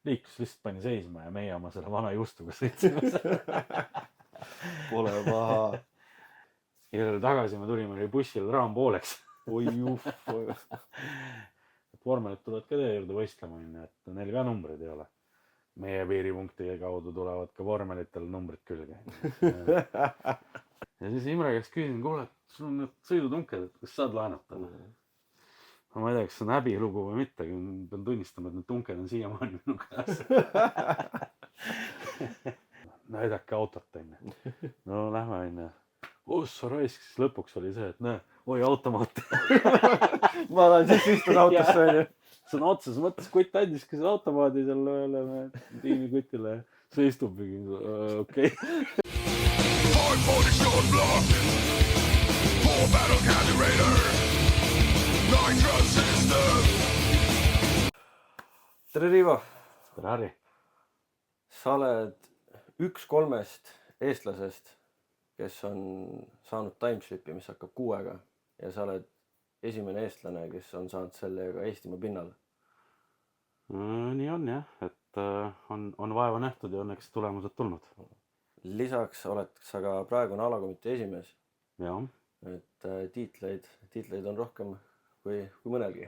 liiklus lihtsalt pani seisma ja meie oma selle vana juustuga sõitsime. Pole paha. Ja tagasi me tulime, oli bussil raam pooleks. Oi juh. Vormelid tulevad ka tee juurde võistlema, et neil ka numbrid ei ole. Meie piiripunkti kaudu tulevad ka vormelitel numbrid külge. Ja siis Imre käest küsin, kuule, sul on need sõidutunked, et kas saad laenata? Ma ei tea, kas see on häbilugu või mitte, pean tunnistama, et need tunked on siiamaani minu käes. Näidake autot, onju. No lähme, onju. Sa raisk, siis lõpuks oli see, et näe, oi automaat. Ma olen siis istunud autosse, onju. Sõna otseses mõttes kutt andiski selle automaadi selle üle tiimikutile ja see istub mingi, okei. Tere, Riivo. Tere, Harri. Sa oled 1/3 eestlasest, kes on saanud timeslipi, mis hakkab 6-ga ja sa oled esimene eestlane, kes on saanud sellega Eestimaa pinnal. Nii on jah, et on vaeva nähtud ja õnneks tulemused tulnud. Lisaks oled sa ka praegune alakomitee esimees. Ja. Et tiitleid on rohkem kui mõnelgi.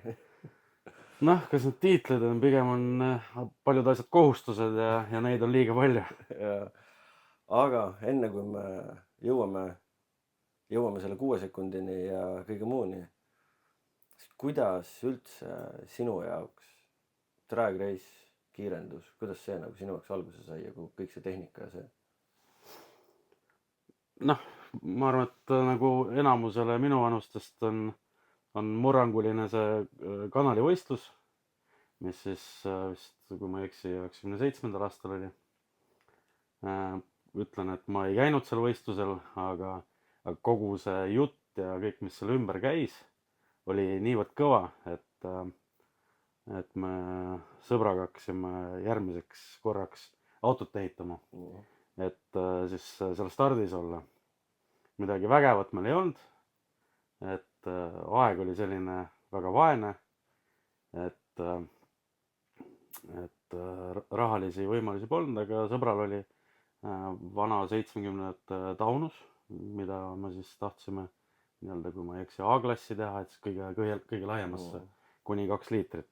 Noh, kas need tiitlid on, pigem on paljud asjad kohustused ja neid on liiga palju. Aga enne kui me jõuame selle 6 sekundini ja kõige muuni, kuidas üldse sinu jaoks drag race, kiirendus, kuidas see nagu sinu jaoks alguse sai ja kõik see tehnika ja see? Noh, ma arvan, et nagu enamusele minu vanustest on murranguline see kanalivõistlus, mis siis vist, kui ma ei eksi, 97. aastal oli. Ütlen, et ma ei käinud seal võistlusel, aga kogu see jutt ja kõik, mis seal ümber käis, oli niivõrd kõva, et me sõbraga hakkasime järgmiseks korraks autot ehitama, et siis seal stardis olla. Midagi vägevat meil ei olnud, et aeg oli selline väga vaene, et rahalisi võimalusi polnud, aga sõbral oli vana 70 Taunus, mida me siis tahtsime nii-öelda, kui ma ei eksi, A-klassi teha, et siis kõige laiemasse kuni 2 liitrit.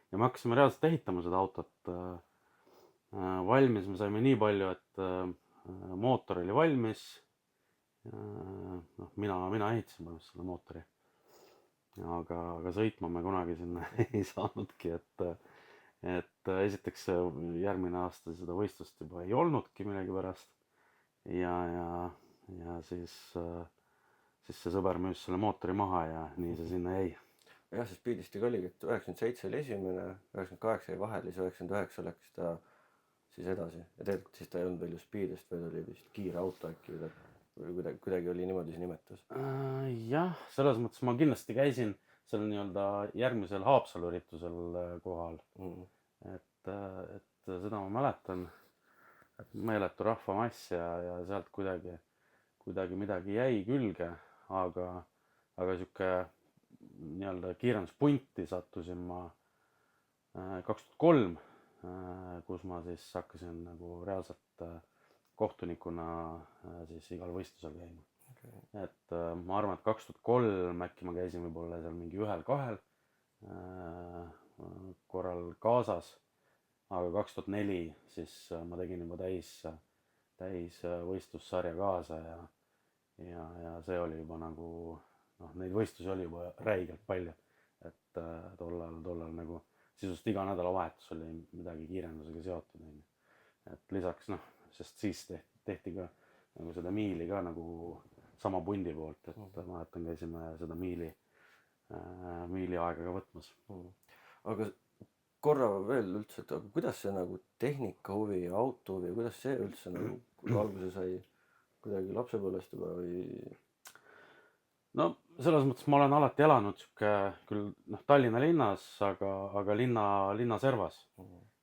Ja me hakkasime reaalselt ehitama seda autot. Valmis me saime nii palju, et mootor oli valmis. Mina ehitasin selle mootori. Aga sõitma me kunagi sinna ei saanudki, et esiteks järgmine aasta seda võistlust juba ei olnudki millegi pärast. Ja siis see sõber müüs selle mootori maha ja nii see sinna jäi. Jah, see Speedistiga oligi, et 97 oli esimene, 98 jäi vahel, siis 99 läks ta siis edasi. Ja tegelikult siis ta ei olnud veel ju Speedist, vaid oli vist kiire auto äkki või kuidagi oli niimoodi see nimetus. Jah, selles mõttes ma kindlasti käisin seal nii-öelda järgmisel Haapsalu üritusel kohal. Et seda ma mäletan, et meeletu rahvamass ja sealt kuidagi midagi jäi külge, aga siuke nii-öelda kiirenduspunti sattusin ma 2003, kus ma siis hakkasin nagu reaalselt kohtunikuna siis igal võistlusel käima. Okay. Et ma arvan, et 2003 äkki ma käisin võib-olla seal mingi 1-2 korral kaasas, aga 2004 siis ma tegin juba täis võistlussarja kaasa ja see oli juba nagu, neid võistlusi oli juba räigelt palju, et tollal nagu sisust iga nädalavahetus oli midagi kiirendusega seotud. Et lisaks sest siis tehti ka nagu seda miili ka nagu sama pundi poolt, et ma mäletan, käisime seda miili aega ka võtmas. Aga korra veel üldse, et kuidas see nagu tehnika huvi ja auto huvi, kuidas see üldse nagu alguse sai kuidagi lapsepõlvest juba või? No selles mõttes ma olen alati elanud küll Tallinna linnas, aga linna servas.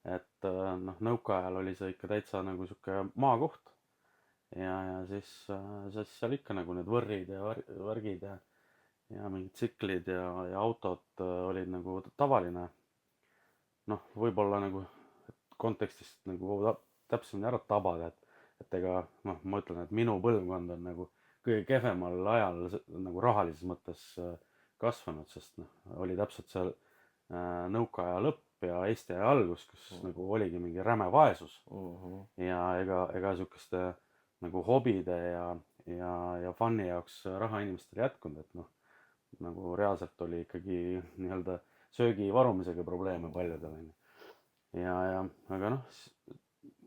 Et nõukaajal oli see ikka täitsa nagu siuke maakoht ja siis seal ikka nagu need võrrid ja värgid ja mingid tsiklid ja autod olid nagu tavaline. Võib-olla nagu kontekstist nagu täpsemini ära tabada, et ega noh, ma ütlen, et minu põlvkond on nagu kõige kehvemal ajal nagu rahalises mõttes kasvanud, sest noh, oli täpselt seal nõukaaja lõpp ja Eesti aja algus, kus nagu oligi mingi räme vaesus ja ega sihukeste nagu hobide ja fun'i jaoks raha inimestel ei jätkunud, et noh, nagu reaalselt oli ikkagi nii-öelda söögi varumisega probleeme paljudel onju. Aga noh,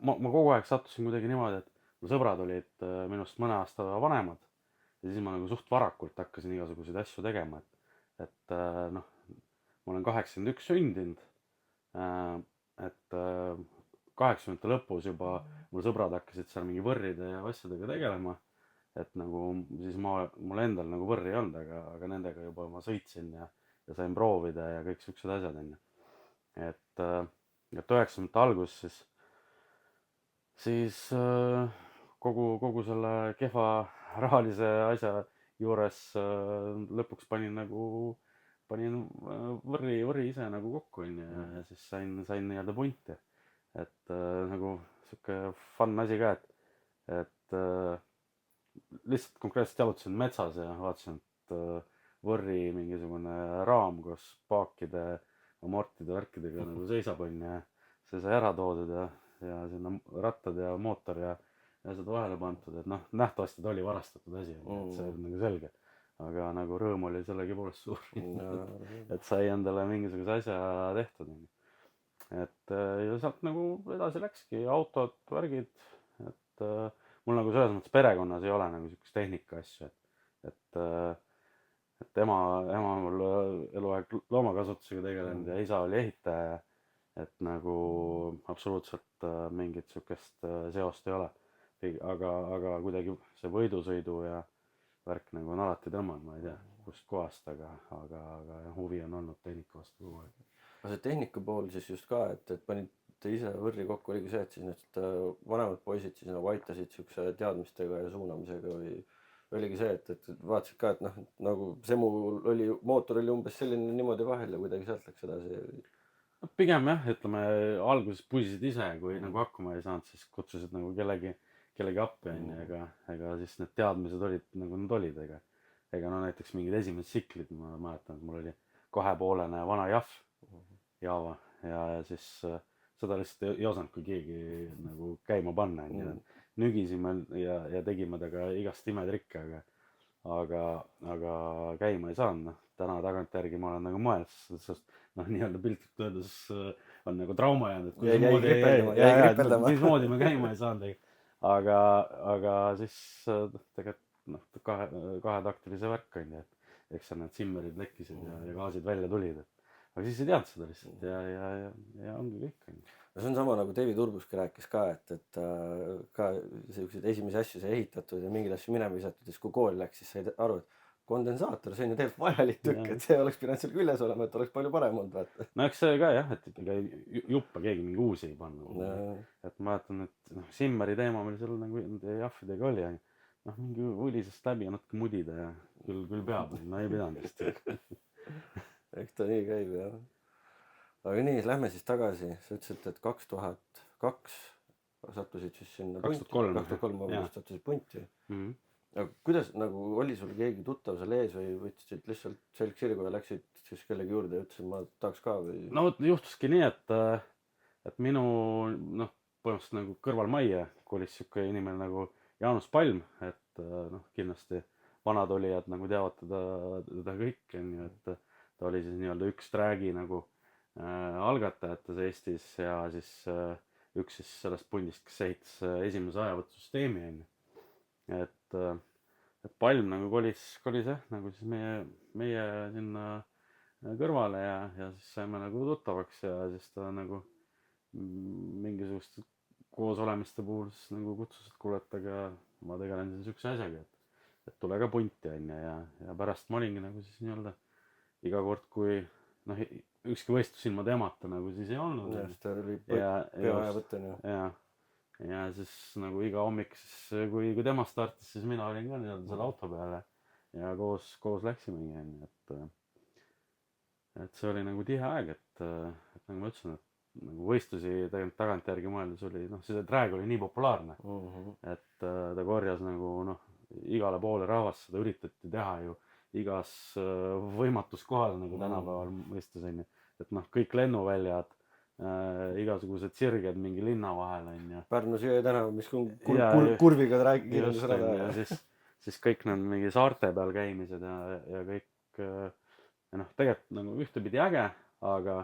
ma kogu aeg sattusin kuidagi niimoodi, et mu sõbrad olid minust mõne aasta vanemad ja siis ma nagu suht varakult hakkasin igasuguseid asju tegema, et noh, ma olen 81 sündinud, et 80-ndate lõpus juba mul sõbrad hakkasid seal mingi võrride ja asjadega tegelema, et nagu siis mul endal nagu võrri ei olnud, aga nendega juba ma sõitsin ja sain proovida ja kõik siuksed asjad onju. et 90-ndate alguses siis kogu selle kehva rahalise asja juures lõpuks panin võrri ise nagu kokku onju ja siis sain nii-öelda punti, et nagu siuke fun asi ka, et lihtsalt konkreetselt jalutasin metsas ja vaatasin, et võrri mingisugune raam koos paakide, amortide, värkidega nagu seisab onju ja see sai ära toodud ja sinna rattad ja mootor ja asjad vahele pandud, et noh, nähtavasti ta oli varastatud asi, et see oli nagu selge, aga nagu rõõm oli sellegipoolest suur et sai endale mingisuguse asja tehtud onju. et ja sealt nagu edasi läkski autod, värgid, et mul nagu selles mõttes perekonnas ei ole nagu siukest tehnika asju, et ema mul eluaeg loomakasvatusega tegelenud ja isa oli ehitaja, et nagu absoluutselt mingit siukest seost ei ole, aga kuidagi see võidusõidu ja värk nagu on alati tõmmanud, ma ei tea kust kohast, aga huvi on olnud tehnika vastu kogu aeg. aga see tehnika pool siis just ka, et panite ise võrri kokku, oligi see, et siis need vanemad poisid siis nagu aitasid siukse teadmistega ja suunamisega või oligi see, et vaatasid ka, et noh, nagu Semul oli, mootor oli umbes selline niimoodi vahel ja kuidagi sealt läks edasi? Pigem jah, ütleme alguses pusisid ise, kui nagu hakkama ei saanud, siis kutsusid nagu kellegi appi onju, ega siis need teadmised olid nagu nad olid, ega no näiteks mingid esimesed tsiklid, ma mäletan, et mul oli 2,5-ne vana Java ja siis seda lihtsalt ei osanud kui keegi nagu käima panna onju. Nügisime ja tegime temaga igast imetrikke, aga käima ei saanud, noh. Täna tagantjärgi ma olen nagu mõelnud, sest noh, nii-öelda piltlikult öeldes on nagu trauma jäänud, et mismoodi me käima ei saanud, aga siis tegelikult noh, kahetaktilise värk onju, et eks seal need simmerid lekkisid ja gaasid välja tulid, aga siis ei teadnud seda lihtsalt ja ongi kõik onju. see on sama nagu David Urbuski rääkis ka, et ka selliseid esimesi asju sai ehitatud ja mingeid asju minema visatud ja siis kui kooli läks, siis sai aru, et kondensaator, see on ju tegelikult vajalik tükk, et see oleks pidanud seal küljes olema, et oleks palju parem olnud, vaata. No eks see ka jah, et ega juppe keegi mingi uusi ei pannud. Et ma mäletan, et noh, Simmeri teema meil seal nagu jaffidega oli, noh, mingi võlisest läbi ja natuke mudida ja küll peab, no ei pidanud vist. Eks ta nii käib jah. Aga nii, lähme siis tagasi, sa ütlesid, et 2002 sattusid siis sinna 2003 sattusid punti. Aga kuidas nagu oli sul keegi tuttav seal ees või võtsid lihtsalt selg sirgu ja läksid siis kellegi juurde ja ütlesid, ma tahaks ka või? No juhtuski nii, et minu noh, põhimõtteliselt nagu kõrvalmajja kolis siuke inimene nagu Jaanus Palm, et noh, kindlasti vanad olijad nagu teavad teda kõik onju, et ta oli siis nii-öelda üks Tracki nagu algatajates Eestis ja siis üks siis sellest pundist, kes ehitas esimese ajavõtusüsteemi onju. Et Palm nagu kolis jah, nagu siis meie sinna kõrvale ja siis saime nagu tuttavaks ja siis ta nagu mingisuguste koosolemiste puhul siis nagu kutsus, et kuule, et aga ma tegelen siin siukse asjaga, et tule ka punti onju ja pärast ma olingi nagu siis nii-öelda iga kord, kui noh, ükski võistlus ilma temata nagu siis ei olnud. Just, ta oli peaajavõttena. Ja siis nagu iga hommik siis, kui tema startis, siis mina olin ka nii-öelda selle auto peale ja koos läksimegi, et see oli nagu tihe aeg, et nagu ma ütlesin, nagu võistlusi tegelikult tagantjärgi mõeldes oli, noh, see drag oli nii populaarne, et ta korjas nagu noh, igale poole rahvast, seda üritati teha ju igas võimatus kohas nagu tänapäeval mõistes on ju, et noh, kõik lennuväljad, igasugused sirged mingi linna vahel on ju. Pärnu Jõe tänav, mis on Ja, kurviga just kirjeldusrada on ja siis kõik need mingi saarte peal käimised ja kõik ja noh, tegelikult nagu ühtepidi äge, aga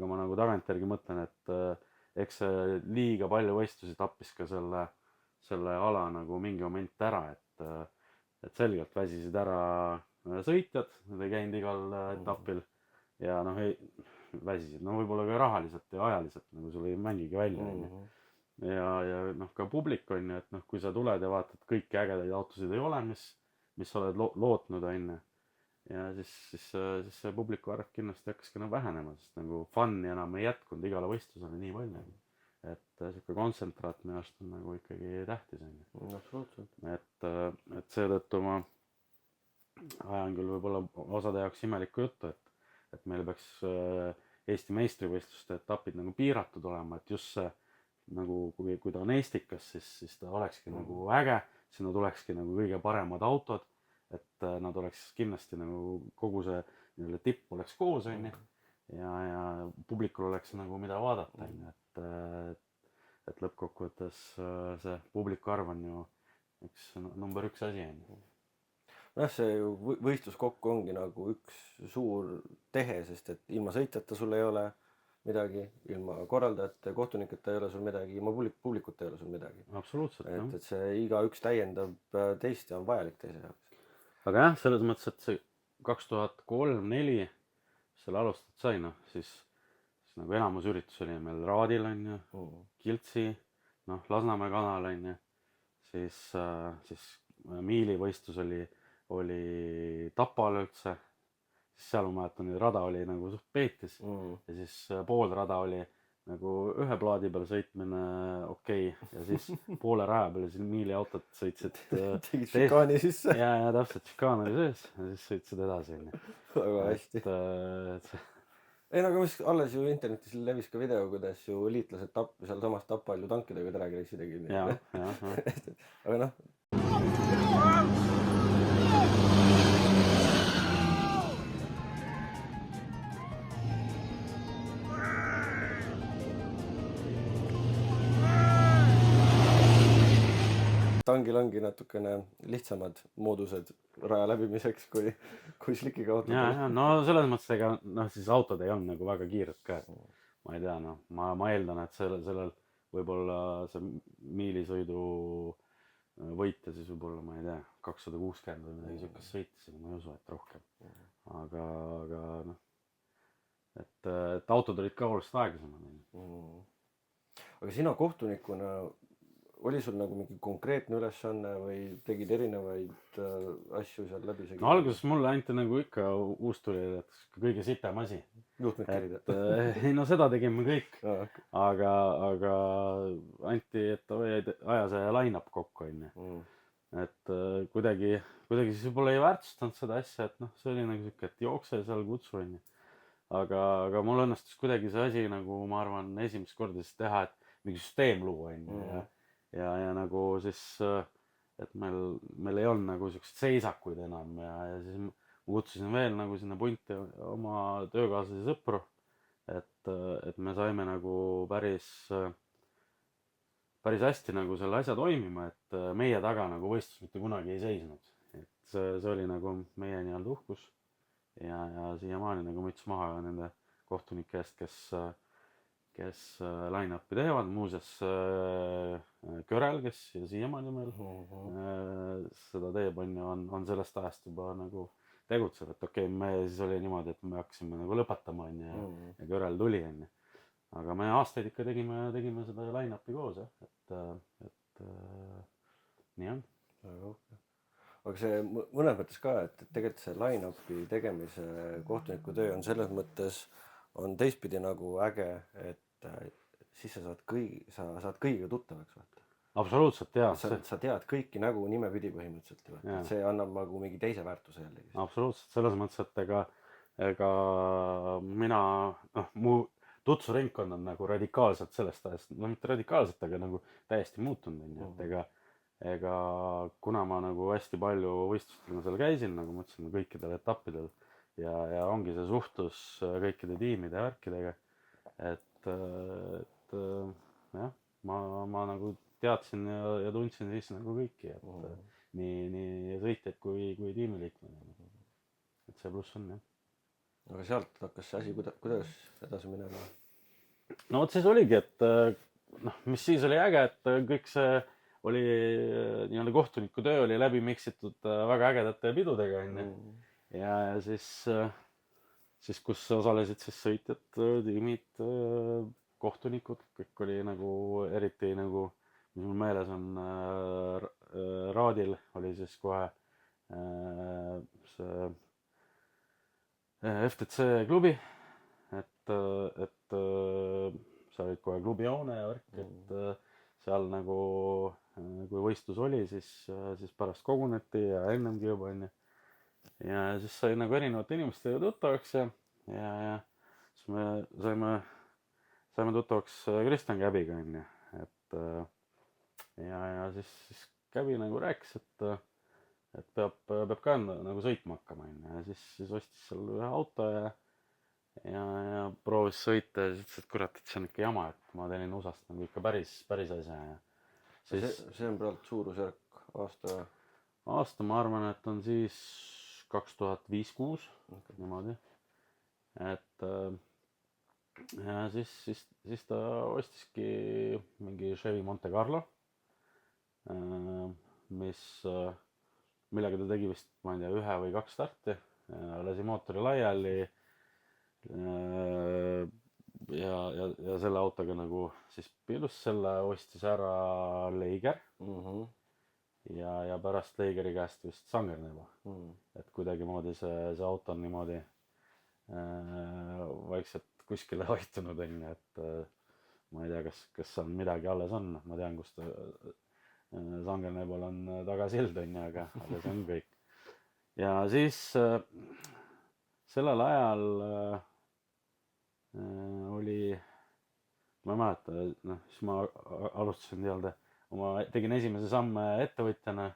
ma nagu tagantjärgi mõtlen, et eks see liiga palju võistlusi tappis ka selle ala nagu mingi moment ära, et selgelt väsisid ära sõitjad, nad ei käinud igal etapil ja noh, väsisid, no võib-olla ka rahaliselt ja ajaliselt, nagu sul ei mängigi välja on ju. Ja noh, ka publik on ju, et noh, kui sa tuled ja vaatad, kõiki ägedaid autosid ei ole, mis sa oled lootnud on ju. Ja siis see publiku arv kindlasti hakkas ka nagu vähenema, sest nagu fun'i enam ei jätkunud igale võistlusele nii palju. Et sihuke kontsentraat minu arust on nagu ikkagi tähtis on ju. Absoluutselt. Et seetõttu ma ajan küll võib-olla osade jaoks imelikku juttu, et meil peaks Eesti meistrivõistluste etapid nagu piiratud olema, et just see nagu kui ta on Eestikas, siis ta olekski nagu äge, sinna tulekski nagu kõige paremad autod, et nad oleks kindlasti nagu kogu see nii-öelda tipp oleks koos on ju ja publikul oleks nagu mida vaadata on ju, et lõppkokkuvõttes see publiku arv on ju üks number 1 asi on ju. Noh, see ju võistlus kokku ongi nagu üks suur tehe, sest et ilma sõitjata sul ei ole midagi, ilma korraldajate, kohtuniketa ei ole sul midagi, ilma publikuta ei ole sul midagi. Absoluutselt, jah. Et see igaüks täiendab teist ja on vajalik teise jaoks. Aga jah, selles mõttes, et see 2003-2004 selle alustat sai, noh, siis nagu enamus üritus oli meil Raadil on ju, Kiltsi, noh, Lasnamäe kanal on ju, siis miilivõistlus oli Tapal üldse, siis seal ma mäletan, rada oli nagu suht peetis ja siis pool rada oli nagu ühe plaadi peal sõitmine okei ja siis poole raja peal siin miiliautod sõitsid tegid šikaani sisse ja täpselt šikaan oli sees ja siis sõitsid edasi väga hästi ei no aga mis alles ju internetis levis ka video, kuidas ju liitlased sealsamas Tapal ju tankidega drag race'i tegid aga noh tangil ongi natukene lihtsamad moodused raja läbimiseks kui slikiga autod. Ja, no selles mõttes ega noh, siis autod ei olnud nagu väga kiired ka. Ma ei tea, noh, ma eeldan, et sellel võib-olla see miilisõidu võitja siis võib-olla, ma ei tea, 260 või midagi sihukest sõitis, ma ei usu, et rohkem. Aga noh, et autod olid ka oluliselt aeglasemad. Aga sina kohtunikuna oli sul nagu mingi konkreetne ülesanne või tegid erinevaid asju seal läbi? No alguses mulle anti nagu ikka uustulijad kõige sitem asi. Juhtmed kerida? Ei no seda tegime kõik, aga anti, et aja see line-up kokku on ju. Et kuidagi siis võib-olla ei väärtustanud seda asja, et noh, see oli nagu siuke, et jookse seal kutsu on ju. Aga mul õnnestus kuidagi see asi nagu ma arvan esimest korda siis teha, et mingi süsteem luua on ju. Ja nagu siis, et meil ei olnud nagu siukseid seisakuid enam ja siis ma kutsusin veel nagu sinna punti oma töökaaslasi sõpru, et me saime nagu päris hästi nagu selle asja toimima, et meie taga nagu võistlus mitte kunagi ei seisnud. Et see oli nagu meie nii-öelda uhkus ja siiamaani nagu müts maha nende kohtunike eest, kes line-up'i teevad, muuseas Körel, kes siiamaani meil seda teeb on ju, on sellest ajast juba nagu tegutseb, et okei, me siis oli niimoodi, et me hakkasime nagu lõpetama on ju ja Körel tuli on ju. Aga me aastaid ikka tegime seda line-up'i koos jah, et nii on. Aga see mõnes mõttes ka, et tegelikult see line-up'i tegemise kohtuniku töö on selles mõttes on teistpidi nagu äge, et siis sa saad kõigiga tuttavaks vaata. Absoluutselt, jaa. Sa tead kõiki nägu nimepidi põhimõtteliselt. Et see annab nagu mingi teise väärtuse jällegi. Absoluutselt, selles mõttes, et ega mina, noh, tutsuringkond on nagu radikaalselt sellest ajast, no mitte radikaalselt, aga nagu täiesti muutunud onju, et ega kuna ma nagu hästi palju võistlustel ma seal käisin, nagu ma ütlesin, kõikidel etappidel ja ongi see suhtlus kõikide tiimide ja värkidega, et jah, ma nagu teadsin ja tundsin siis nagu kõiki, et nii sõitjaid kui tiimiliikmeid. Et see pluss on jah. Aga sealt hakkas see asi, kuidas edasi minema? No vot siis oligi, et noh, mis siis oli äge, et kõik see oli nii-öelda kohtuniku töö oli läbi miksitud väga ägedate pidudega onju. Ja siis kus osalesid siis sõitjad, tiimid, kohtunikud, kõik oli nagu eriti nagu, mis mul meeles on, Raadil oli siis kohe see FTC klubi, et seal olid kohe klubi hoone ja värk, et seal nagu kui võistlus oli, siis pärast koguneti ja ennemgi juba onju. Ja siis sai nagu erinevate inimestega tuttavaks ja siis me saime tuttavaks Kristjan Käbiga onju, et ja siis Käbi nagu rääkis, et peab ka nagu sõitma hakkama onju, ja siis ostis seal ühe auto ja proovis sõita ja siis ütles, et kurat, et see on ikka jama, et ma teenin USA-st nagu ikka päris asja ja siis see on praegu suurusjärk aasta ma arvan, et on siis 2005-2006 niimoodi, et ja siis ta ostiski mingi Chevy Monte Carlo, millega ta tegi vist, ma ei tea, 1 või 2 starti, lasi mootori laiali ja selle autoga nagu siis piilus selle, ostis ära Leiger ja pärast Leigeri käest vist Sangerneeva, et kuidagimoodi see auto on niimoodi vaikselt kuskile haitunud onju, et ma ei tea, kas seal midagi alles on, ma tean, kus ta Sangerneebal on tagasild onju, aga see on kõik. Ja siis sellel ajal oli, ma ei mäleta, noh, siis ma alustasin nii-öelda, tegin esimese samme ettevõtjana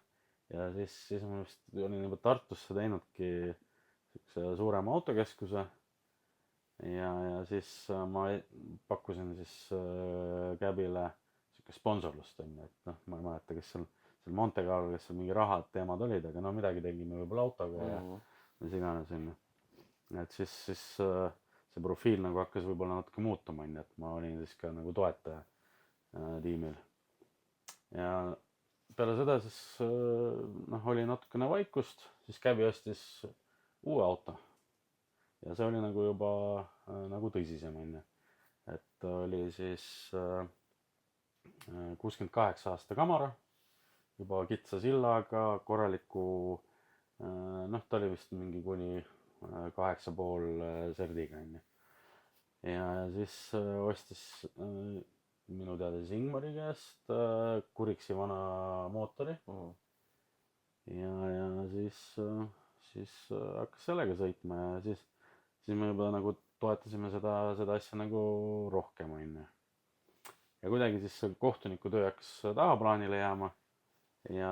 ja siis ma vist olin juba Tartusse teinudki siukse suurema autokeskuse ja siis ma pakkusin siis Käbile siuke sponsorlust onju, et noh, ma ei mäleta, kes seal Monte Carlo, kes seal mingi rahad teemad olid, aga no midagi tegime võib-olla autoga ja mis iganes onju. Et siis see profiil nagu hakkas võib-olla natuke muutuma onju, et ma olin siis ka nagu toetaja tiimil. Ja peale seda siis noh, oli natukene vaikust, siis Käbi ostis uue auto ja see oli nagu juba nagu tõsisem onju, et oli siis 68 aasta Camaro, juba kitsa sillaga, korraliku, noh, ta oli vist mingi kuni 8,5 serdiga onju. Ja siis ostis minu teada siis Ingmari käest Kuriksi vana mootori ja siis hakkas sellega sõitma ja siis me juba nagu toetasime seda asja nagu rohkem onju. Ja kuidagi siis see kohtuniku töö hakkas tahaplaanile jääma ja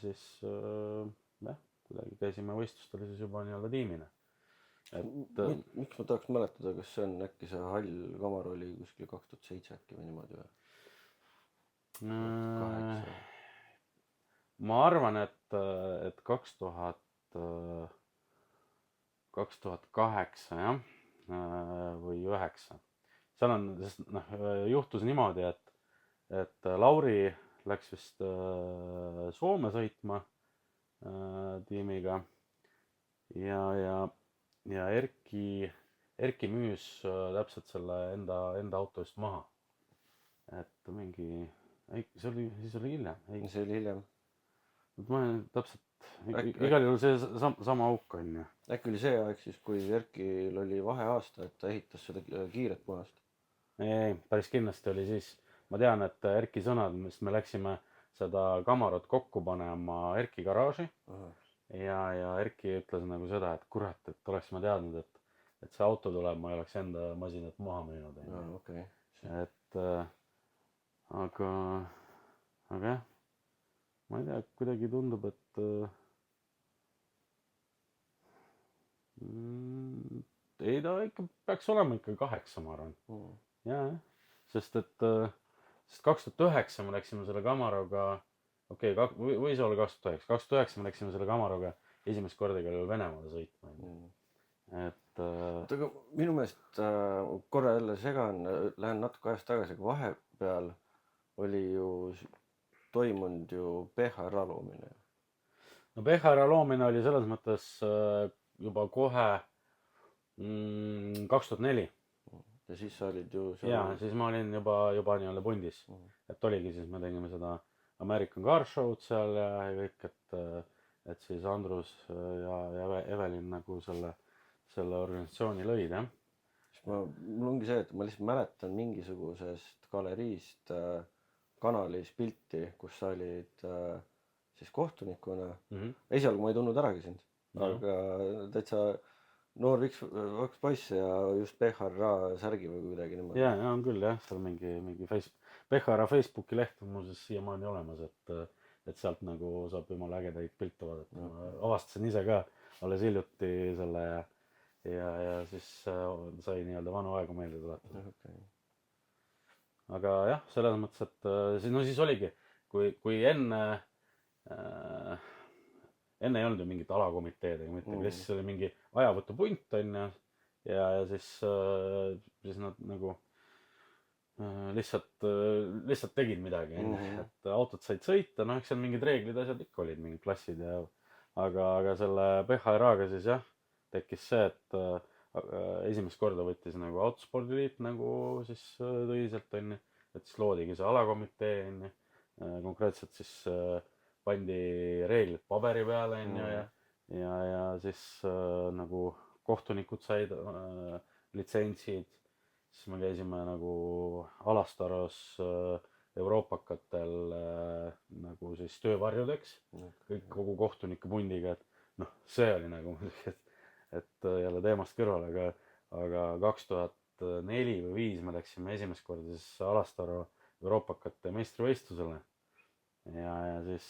siis jah, kuidagi käisime võistlustel siis juba nii-öelda tiimina. Miks ma tahaks mäletada, kas see on äkki see hall Camaro oli kuskil 2007 äkki või niimoodi või? 2008. Ma arvan, et 2008 jah, või 9. Seal on, sest noh, juhtus niimoodi, et Lauri läks vist Soome sõitma tiimiga ja Erki müüs täpselt selle enda auto just maha. Et mingi, siis oli hiljem. See oli hiljem. Ma täpselt, igal juhul see sama auk on ju. Äkki oli see aeg siis, kui Erkil oli vaheaasta, et ta ehitas seda kiiret punast? Ei, päris kindlasti oli siis. Ma tean, et Erki sõnad, mis me läksime seda Camarot kokku panema Erki garaaži ja Erki ütles nagu seda, et kurat, et oleks ma teadnud, et see auto tuleb, ma ei oleks enda masinat maha müünud, onju. okei. et aga jah, ma ei tea, kuidagi tundub, et ei ta ikka peaks olema ikka 8, ma arvan. Jah, sest 2009 me läksime selle Camaroga, okei, võis olla 2009. 2009 me läksime selle Camaroga esimest korda küll Venemaale sõitma, onju. et oota, aga minu meelest korra jälle segan, lähen natuke ajas tagasi, aga vahepeal oli ju toimunud ju PHR loomine. no PHR loomine oli selles mõttes juba kohe 2004. ja siis sa olid ju jaa, siis ma olin juba nii-öelda pundis. et oligi siis, me tegime seda American Car Show'd seal ja kõik, et siis Andrus ja Evelin nagu selle organisatsiooni lõid, jah. mul ongi see, et ma lihtsalt mäletan mingisugusest galeriist kanalis pilti, kus sa olid siis kohtunikuna. Esialgu ma ei tundnud äragi sind, aga täitsa noor vaks poiss ja just PHR särgi või kuidagi niimoodi. ja on küll jah, seal mingi PHR Facebooki leht on muuseas siiamaani olemas, et sealt nagu saab jumala ägedaid pilte vaadata. ma avastasin ise ka alles hiljuti selle ja siis sai nii-öelda vanu aegu meelde tuletada. aga jah, selles mõttes, et siis oligi, kui enne ei olnud ju mingit alakomiteed ega mitte, lihtsalt oli mingi ajavõtupunt onju ja siis nad nagu lihtsalt tegid midagi onju, et autod said sõita, noh, eks seal mingid reeglid, asjad ikka olid, mingid klassid ja aga selle PHR-ga siis jah, tekkis see, et esimest korda võttis nagu autospordiliit nagu siis tõsiselt onju, et siis loodigi see alakomitee onju, konkreetselt siis pandi reeglid paberi peale onju ja siis nagu kohtunikud said litsentsid, siis me käisime nagu Alastaros Euroopakatel nagu siis töövarjudeks kogu kohtunike pundiga, et noh, see oli nagu et jälle teemast kõrvale, aga 2004 või 2005 me läksime esimest korda siis Alastaro Euroopakate meistrivõistlusele ja siis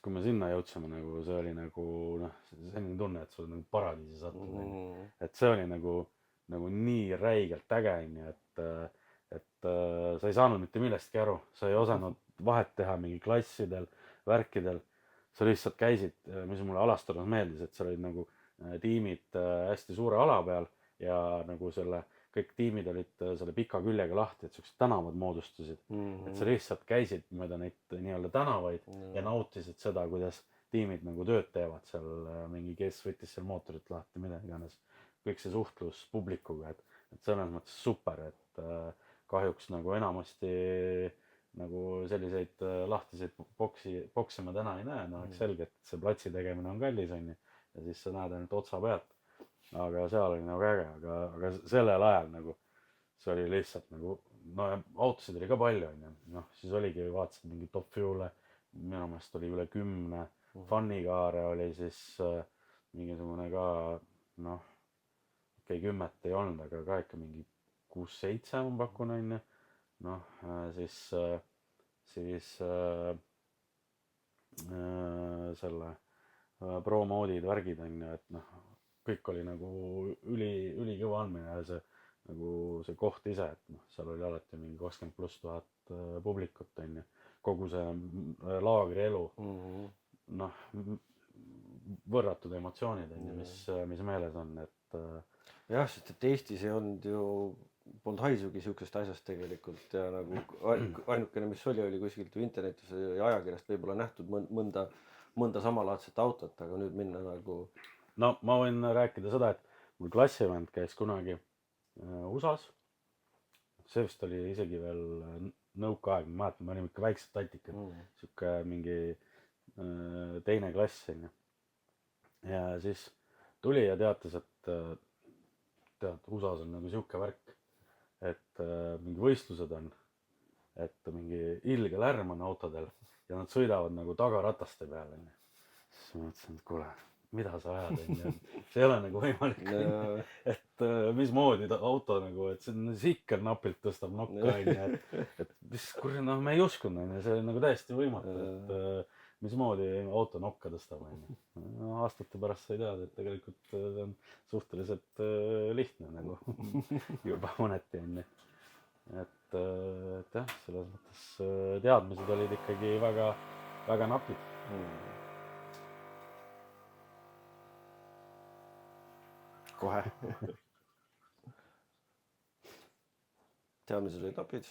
kui me sinna jõudsime, nagu see oli nagu noh, selline tunne, et sa oled nagu paradiisi sattunud, et see oli nagu nii räigelt äge onju, et sa ei saanud mitte millestki aru, sa ei osanud vahet teha mingi klassidel, värkidel, sa lihtsalt käisid, mis mulle Alastaros meeldis, et seal olid nagu tiimid hästi suure ala peal ja nagu kõik tiimid olid selle pika küljega lahti, et siuksed tänavad moodustusid, et sa lihtsalt käisid mööda neid nii-öelda tänavaid ja nautisid seda, kuidas tiimid nagu tööd teevad seal, mingi kes võttis seal mootorit lahti, mida iganes, kõik see suhtlus publikuga, et selles mõttes super, et kahjuks nagu enamasti nagu selliseid lahtiseid boksi ma täna ei näe, no eks selge, et see platsi tegemine on kallis onju ja siis sa näed ainult otsa pealt, aga seal oli nagu äge, aga sellel ajal nagu see oli lihtsalt nagu, no autosid oli ka palju onju, noh siis oligi, vaatasid mingi Top Fuel'e, minu meelest oli üle 10, Funnycare oli siis mingisugune ka noh, okei 10 ei olnud, aga ka ikka mingi 6-7 ma pakun onju, noh siis selle pro-moodid, värgid onju, et noh, kõik oli nagu ülikõva andmine ja see koht ise, et noh, seal oli alati mingi 20,000+ publikut onju, kogu see laagri elu, noh, võrratud emotsioonid onju, mis meeles on, et jah, sest et Eestis ei olnud ju, polnud haisugi siuksest asjast tegelikult ja nagu ainukene, mis oli kuskilt ju internetis ja ajakirjast võib-olla nähtud mõnda samalaadset autot, aga nüüd minna nagu. no ma võin rääkida seda, et mul klassivend käis kunagi USA-s, see vist oli isegi veel nõukaaeg, ma mäletan, me olime ikka väiksed tatikad, siuke mingi teine klass onju. ja siis tuli ja teatas, et tead, USA-s on nagu siuke värk, et mingi võistlused on, et mingi ilge lärm on autodel ja nad sõidavad nagu tagarataste peal onju. siis ma mõtlesin, et kuule, mida sa ajad, onju. see ei ole nagu võimalik, onju. et mismoodi ta auto nagu, et see on sikker napilt tõstab nokka, onju. et mis kuradi, noh, me ei uskunud, onju, see oli nagu täiesti võimatu, et mismoodi auto nokka tõstab, onju. No, aastate pärast sai teada, et tegelikult see on suhteliselt lihtne nagu juba mõneti, onju. et jah, selles mõttes teadmised olid ikkagi väga, väga napid. Kohe. teadmised olid napid.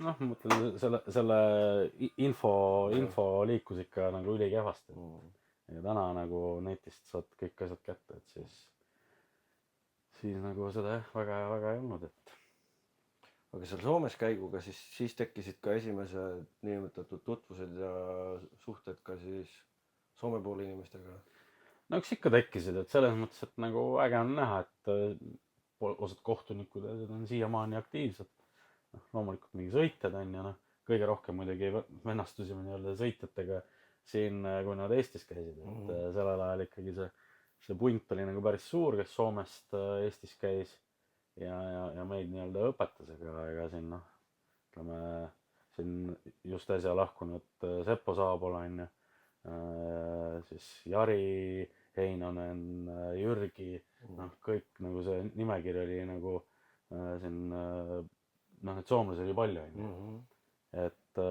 noh, ma mõtlen, selle info liikus ikka nagu ülikehvasti. ja täna nagu netist saad kõik asjad kätte, et siis nagu seda jah, väga ei olnud, et. aga seal Soomes käiguga siis tekkisid ka esimesed niinimetatud tutvused ja suhted ka siis Soome poole inimestega? no eks ikka tekkisid, et selles mõttes, et nagu äge on näha, et osad kohtunikud on siiamaani aktiivsed. noh, loomulikult mingi sõitjad on ja noh, kõige rohkem muidugi vennastusime nii-öelda sõitjatega siin, kui nad Eestis käisid, et sellel ajal ikkagi see punt oli nagu päris suur, kes Soomest Eestis käis ja meid nii-öelda õpetas, ega siin noh, ütleme siin just äsja lahkunud Seppo Saabol on ju, siis Jari Heinonen, Jürgi, noh, kõik nagu see nimekiri oli nagu siin, noh, et soomlasi oli palju, on ju. et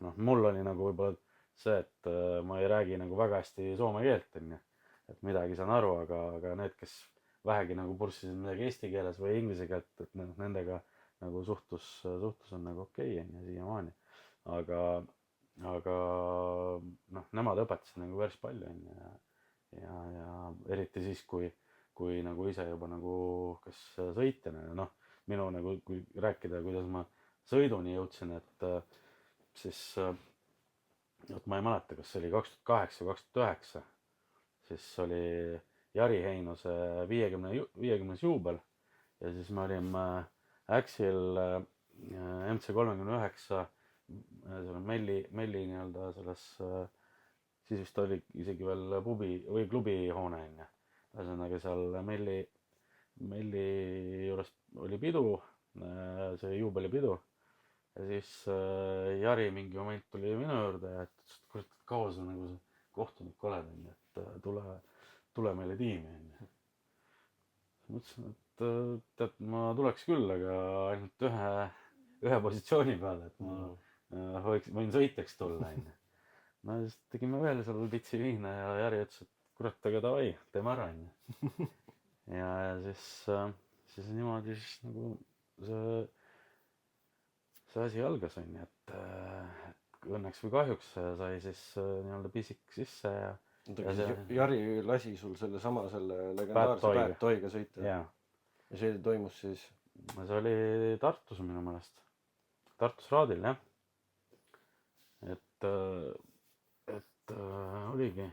noh, mul oli nagu võib-olla see, et ma ei räägi nagu väga hästi soome keelt, on ju. et midagi saan aru, aga need, kes vähegi nagu purssisid midagi eesti keeles või inglise keelt, et nendega nagu suhtlus on nagu okei, on ju, siiamaani. aga noh, nemad õpetasid nagu päris palju, on ju. ja eriti siis, kui nagu ise juba nagu kas sõitjana, noh, minu nagu, kui rääkida, kuidas ma sõiduni jõudsin, et siis, et ma ei mäleta, kas see oli 2008 või 2009, siis oli Jari Heinose 50 juubel ja siis me olime Äksil MC39 selle Melli nii-öelda selles, siis vist oli isegi veel pubi või klubihoone, on ju. ühesõnaga seal Melli juures oli pidu, see juubelipidu ja siis Jari mingi moment tuli minu juurde ja ütles, et kurat, kaua sa nagu kohtunik oled, on ju, et tule meile tiimi, on ju. mõtlesin, et tead, ma tuleks küll, aga ainult ühe positsiooni peale, et ma võin sõitjaks tulla, on ju. no siis tegime veel seal pitsi viina ja Jari ütles, et kurat, aga davai, teeme ära, on ju. ja siis niimoodi siis nagu see asi algas, on ju, et õnneks või kahjuks sai siis nii-öelda pisik sisse ja Jari lasi sul selle legendaarse Bad Toyga sõita. ja see toimus siis? see oli Tartus minu meelest. Tartus Raadil, jah. et oligi,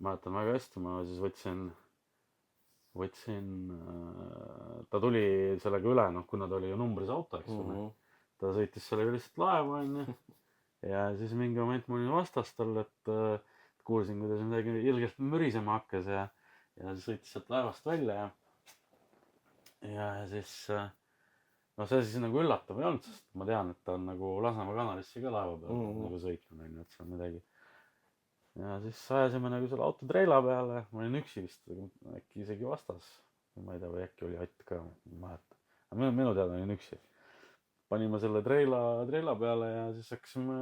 mäletan väga hästi, ma siis võtsin, ta tuli sellega üle, noh, kuna ta oli ju numbris auto, eks ole. ta sõitis sellega lihtsalt laeva, on ju. ja siis mingi moment ma olin vastas tal, et kuulsin, kuidas midagi ilgelt mürisema hakkas ja siis sõitis sealt laevast välja ja siis no see siis nagu üllatav ei olnud, sest ma tean, et ta on nagu Lasnamäe kanalisse ka laeva peal nagu sõitnud, on ju, et seal midagi. ja siis ajasime nagu selle auto treila peale, ma olin üksi vist, äkki isegi vastas, ma ei tea, või äkki oli Ott ka, ma ei mäleta. aga minu teada olin üksi. panime selle treila peale ja siis hakkasime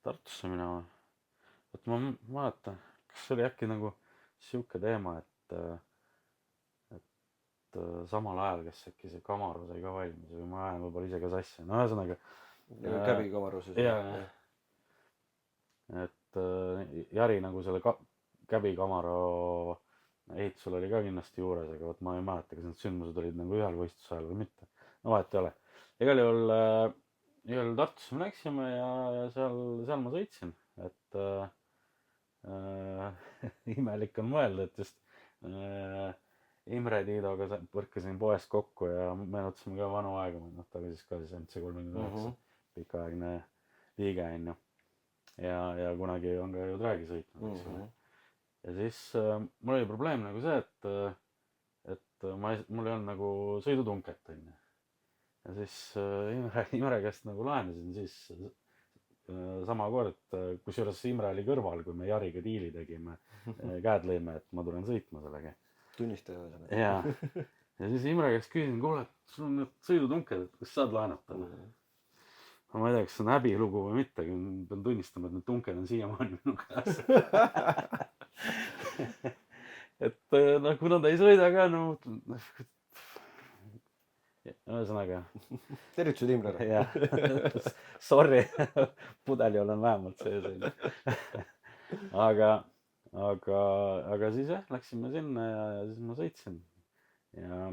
Tartusse minema. et ma mäletan, kas see oli äkki nagu siuke teema, et samal ajal, kas äkki see Camaro sai ka valmis või ma ajan võib-olla ise ka sassi. no ühesõnaga. Käbi Camaro siis. et Jari nagu selle Käbi Camaro ehitusel oli ka kindlasti juures, aga vot ma ei mäleta, kas need sündmused olid nagu ühel võistluse ajal või mitte. no vahet ei ole. igal juhul Tartusse me läksime ja seal ma sõitsin, et imelik on mõelda, et just Imre Tiidoga põrkasin poest kokku ja meenutasime ka vanu aega, noh ta oli siis ka siis MC39 pikaaegne liige onju. ja kunagi on ka ju dragi sõitnud, eks ole. ja siis mul oli probleem nagu see, et mul ei olnud nagu sõidutunket onju. ja siis Imre käest nagu laenasin siis sama kord, kusjuures Imre oli kõrval, kui me Jariga diili tegime, käed lõime, et ma tulen sõitma sellega. tunnistaja ühesõnaga. ja siis Imre käest küsisin, kuule, et sul on need sõidutunked, et kas saad laenata? ma ei tea, kas see on häbilugu või mitte, aga ma pean tunnistama, et need tunked on siiamaani minu käes. et noh, kuna ta ei sõida ka, no ühesõnaga. tervitused Imrele. jah, sorry, pudeli olen vähemalt sees. aga siis jah, läksime sinna ja siis ma sõitsin. ja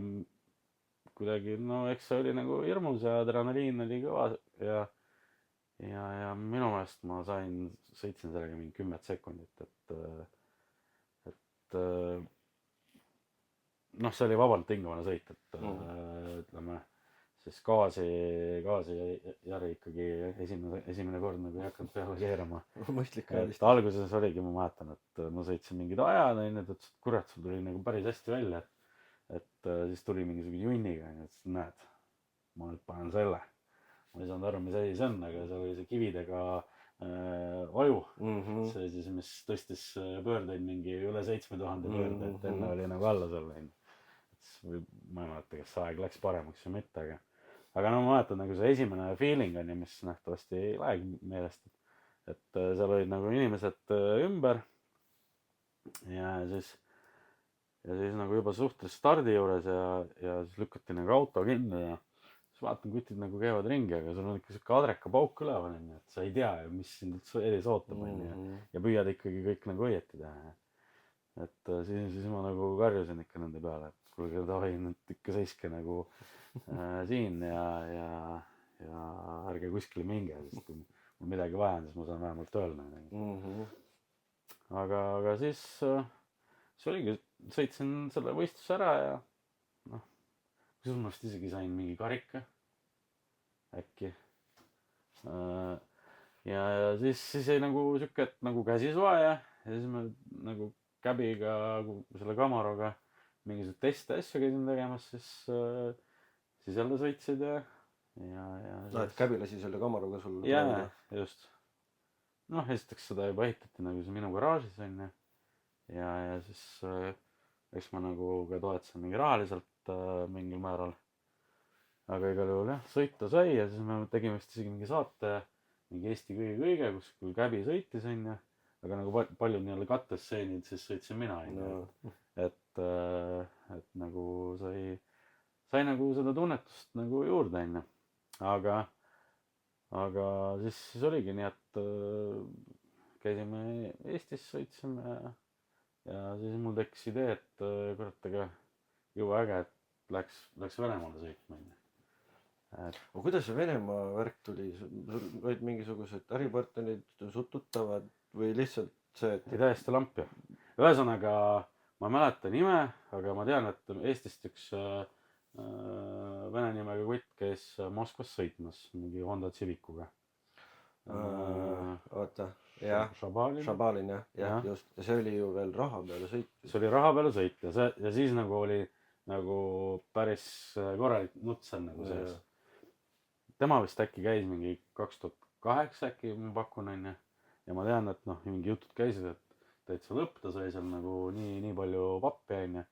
kuidagi, no eks see oli nagu hirmus ja adrenaliin oli kõva ja minu meelest ma sõitsin sellega mingi 10 sekundit, et noh, see oli vabalt hingavana sõit, et ütleme siis gaasi Jari ikkagi esimene kord nagu ei hakanud peale keerama. mõistlik. et alguses oligi, ma mäletan, et ma sõitsin mingid ajad, onju, ta ütles, et kurat, sul tuli nagu päris hästi välja, et siis tuli mingisugune junniga, onju, et näed, ma nüüd panen selle. ma ei saanud aru, mis asi see on, aga see oli see kividega aju. see siis, mis tõstis pöördeid mingi üle 7000 pöörde, et enne oli nagu alla seal läinud. ma ei mäleta, kas see aeg läks paremaks või mitte, aga no ma mäletan nagu see esimene feeling on ju, mis nähtavasti ei lähegi meelest, et seal olid nagu inimesed ümber ja siis nagu juba suhteliselt stardi juures ja siis lükati nagu auto kinni ja siis vaatan, kutid nagu käivad ringi, aga sul on ikka siuke adrekapauk üleval onju, et sa ei tea ju, mis sind ees ootab onju ja püüad ikkagi kõik nagu õieti teha. et siis ma nagu karjusin ikka nende peale, et kuulge, davai nüüd ikka seiske nagu siin ja ärge kuskile minge, sest kui mul midagi vaja on, siis ma saan vähemalt öelda. aga siis see oligi, sõitsin selle võistluse ära ja noh, kusjuures ma vist isegi sain mingi karika äkki. ja siis jäi nagu siuke, et nagu käsi soe ja siis ma nagu käbiga selle Camaroga mingisuguseid teste asju käisin tegemas, siis jälle sõitsid ja no, et käbi lasi selle Camaroga sul. jaa, just. noh, esiteks seda juba ehitati nagu see minu garaažis onju ja siis eks ma nagu ka toetasin mingi rahaliselt mingil määral. aga igal juhul jah, sõita sai ja siis me tegime vist isegi mingi saate mingi Eesti kõige, kus kui käbi sõitis onju, aga nagu paljud nii-öelda kattesseenid siis sõitsin mina onju. et nagu sai nagu seda tunnetust nagu juurde onju. aga siis oligi nii, et käisime Eestis, sõitsime ja siis mul tekkis idee, et kurat, aga jube äge, et läks Venemaale sõitma onju. aga kuidas see Venemaa värk tuli, sul olid mingisugused äripartnerid, tuttavad või lihtsalt see, et. täiesti lamp ju. ühesõnaga ma ei mäleta nime, aga ma tean, et Eestist üks vene nimega kutt käis Moskvas sõitmas mingi Honda Civicuga. oota, jah, Šabalin jah, just, ja see oli ju veel raha peale sõit. see oli raha peale sõit ja siis nagu oli nagu päris korralik nuts on nagu sees. tema vist äkki käis mingi 2008 äkki, ma pakun onju. ja ma tean, et noh, mingi jutud käisid, et täitsa lõpp, ta sai seal nagu nii palju pappi onju,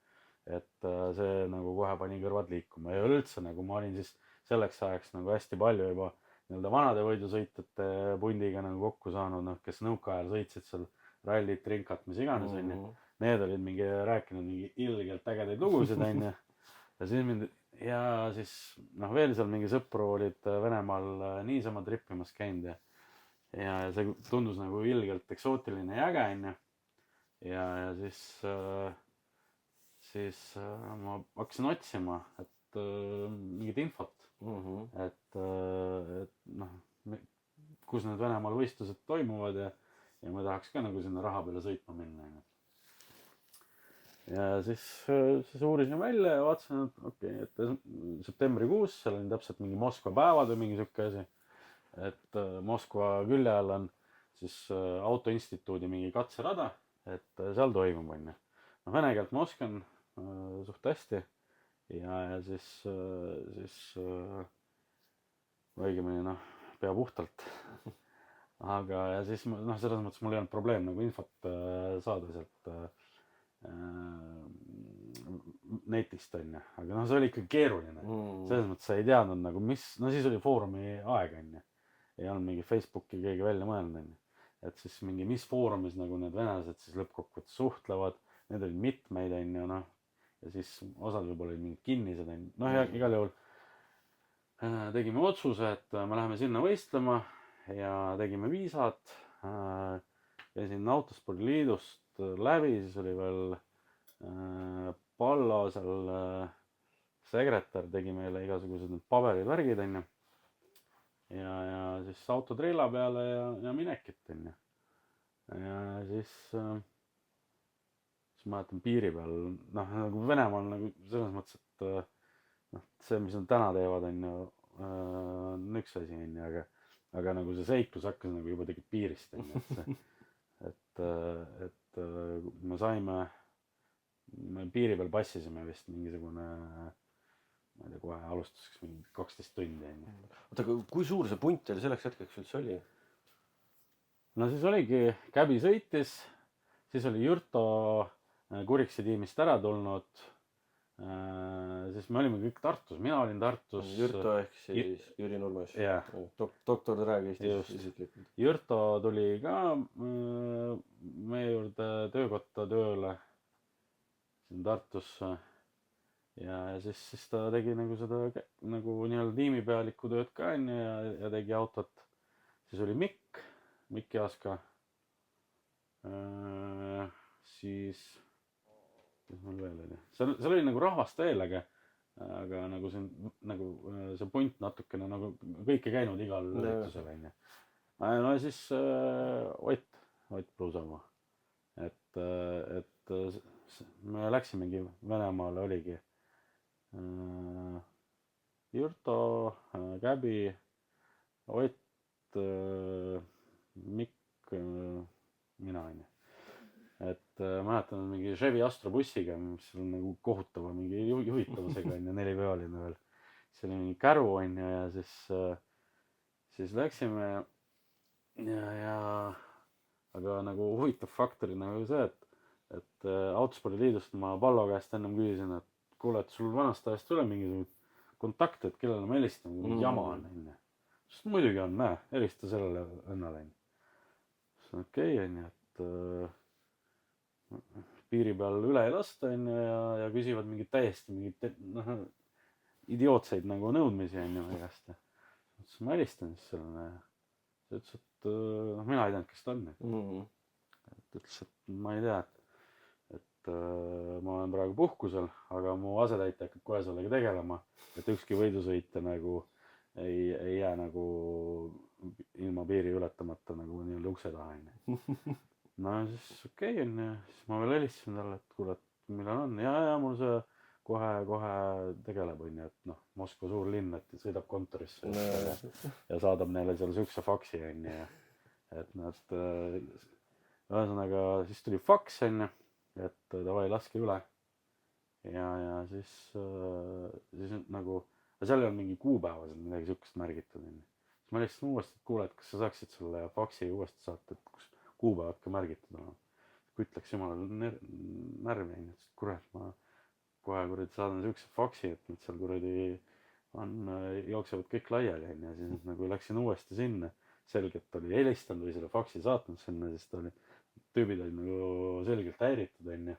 et see nagu kohe pani kõrvad liikuma ja üleüldse nagu ma olin siis selleks ajaks nagu hästi palju juba nii-öelda vanade võidusõitjate pundiga nagu kokku saanud, noh, kes nõukaajal sõitsid seal rallit, rinkat, mis iganes onju. Need olid mingi rääkinud mingi ilgelt ägedaid lugusid onju. ja siis noh, veel seal mingi sõpru olid Venemaal niisama trippimas käinud ja see tundus nagu ilgelt eksootiline ja äge onju. ja siis ma hakkasin otsima, et mingit infot, et noh, kus need Venemaal võistlused toimuvad ja ma tahaks ka nagu sinna raha peale sõitma minna. ja siis uurisin välja ja vaatasin, et okei, et septembrikuus, seal on täpselt mingi Moskva päevad või mingi sihuke asi. Et Moskva külje all on siis autoinstituudi mingi katserada, et seal toimub, onju. noh, vene keelt ma oskan suht hästi ja siis õigemini noh, pea puhtalt. aga ja siis noh, selles mõttes mul ei olnud probleem nagu infot saada sealt netist onju, aga noh, see oli ikka keeruline. selles mõttes sa ei teadnud nagu mis, no siis oli Foorumi aeg onju, ei olnud mingi Facebooki keegi välja mõelnud onju, et siis mingi mis Foorumis nagu need venelased siis lõppkokkuvõttes suhtlevad, neid oli mitmeid onju noh, ja siis osad võib-olla olid mingid kinnised onju, noh ja igal juhul tegime otsuse, et me läheme sinna võistlema ja tegime viisad, käisin Autospordiliidust läbi, siis oli veel Pallo seal sekretär tegi meile igasugused need paberid, värgid onju. ja siis auto trilla peale ja minekit onju. ja siis mäletan piiri peal, noh nagu Venemaal nagu selles mõttes, et noh, see, mis nad täna teevad onju, on üks asi onju, aga nagu see seiklus hakkas nagu juba tegelikult piirist onju, et me saime, me piiri peal passisime vist mingisugune, ma ei tea, kohe alustuseks mingi 12 tundi onju. oota, aga kui suur see punt teil selleks hetkeks üldse oli? no siis oligi, Käbi sõitis, siis oli Jürto Kuriksi tiimist ära tulnud, siis me olime kõik Tartus, mina olin Tartus. Jürto ehk siis Jüri Nurmes. jah, doktor Drag Eestis isiklikult. Jürto tuli ka meie juurde töökotta tööle siin Tartusse ja siis ta tegi nagu seda nagu nii-öelda tiimipealiku tööd ka onju ja tegi autot. siis oli Mikk Jaaska, siis mis mul veel oli, seal oli nagu rahvast veel, aga nagu see nagu see punt natukene nagu kõik ei käinud igal üritusel onju. no ja siis Ott Pruusamaa, et me läksimegi Venemaale, oligi Jürto, Käbi, Ott, Mikk, mina onju. et mäletan mingi Chevy Astro bussiga, mis on nagu kohutava mingi juhitavusega onju, 4-pealine veel. see oli mingi käru onju ja siis läksime ja aga nagu huvitav faktor oli nagu see, et Autospordiliidust ma Pallo käest ennem küsisin, et kuule, et sul vanast ajast ei ole mingisugune kontakt, et kellele ma helistan, kui mingi jama on onju. sest muidugi on, näe, helista sellele vennale onju. siis okei onju, et piiri peal üle ei lasta onju ja küsivad mingid täiesti mingid noh idiootseid nagu nõudmisi onju meie käest. siis ma helistan siis sellele ja ta ütles, et noh, mina ei teadnud, kes ta on. et ütles, et ma ei tea, et ma olen praegu puhkusel, aga mu asetäitja hakkab kohe sellega tegelema, et ükski võidusõitja nagu ei jää nagu ilma piiri ületamata nagu nii-öelda ukse taha onju. no siis okei onju, siis ma veel helistasin talle, et kuule, et millal on ja mul see kohe tegeleb onju, et noh, Moskva suur linn, et sõidab kontorisse ja saadab neile seal siukse faksi onju ja et nad ühesõnaga siis tuli faks onju, et davai, laske üle ja siis nagu, seal ei olnud mingi kuupäevasid midagi siukest märgitud onju. siis ma helistasin uuesti, et kuule, et kas sa saaksid selle faksi uuesti saata, et kus kuupäevad ka märgitud olema. kutt läks jumala närvi onju, et kurat, ma kohe kuradi saadan siukse faksi, et nad seal kuradi jooksevad kõik laiali onju ja siis nagu läksin uuesti sinna, selgelt oli helistanud või selle faksi saatnud sinna, siis ta oli, tüübid olid nagu selgelt häiritud onju.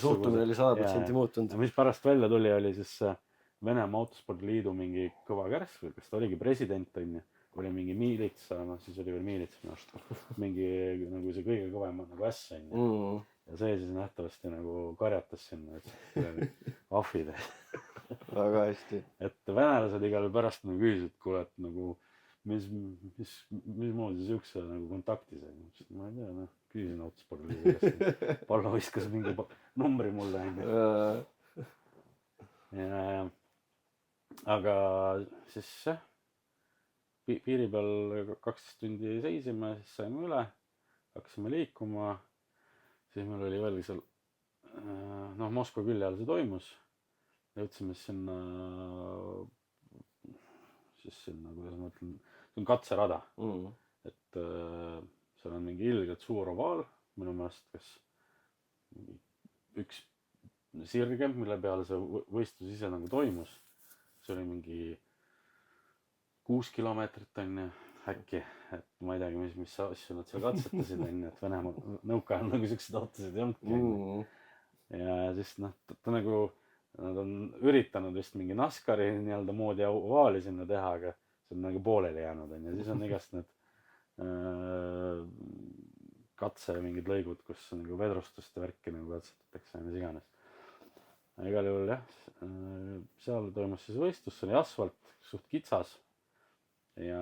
suhtumine oli 100% muutunud. mis pärast välja tuli, oli siis Venemaa Autospordiliidu mingi kõva kärss või kas ta oligi president onju, oli mingi miilitsa, noh siis oli veel miilits minu arust, mingi nagu see kõige kõvem nagu äss onju. ja see siis nähtavasti nagu karjatas sinna, et ahvid. väga hästi. et venelased igal pärast nagu küsisid, et kuule, et nagu mismoodi siukse nagu kontakti sai. Ma ei tea, noh, küsisin autospordile käest. Pallo viskas mingi numbri mulle, onju. Ja, aga siis jah, piiri peal 12 tundi seisime, siis saime üle, hakkasime liikuma. Siis meil oli veel seal, noh, Moskva külje all see toimus. Jõudsime sinna, kuidas ma ütlen, see on katserada. Et seal on mingi ilgelt suur ovaal, minu meelest, kas üks sirgem, mille peale see võistlus ise nagu toimus. See oli mingi 6 kilomeetrit on ju äkki, et ma ei teagi, mis asju nad seal katsetasid on ju, et Venemaa nõukaajal nagu siukseid autosid ei olnudki. Ja siis noh, ta nagu, nad on üritanud vist mingi NASCARi nii-öelda moodi ovaali sinna teha, aga see on nagu pooleli jäänud on ju. Siis on igast need katse mingid lõigud, kus nagu vedrustust ja värki nagu katsetatakse ja mis iganes. Igal juhul jah, seal toimus siis võistlus, see oli asfalt, suht kitsas. Ja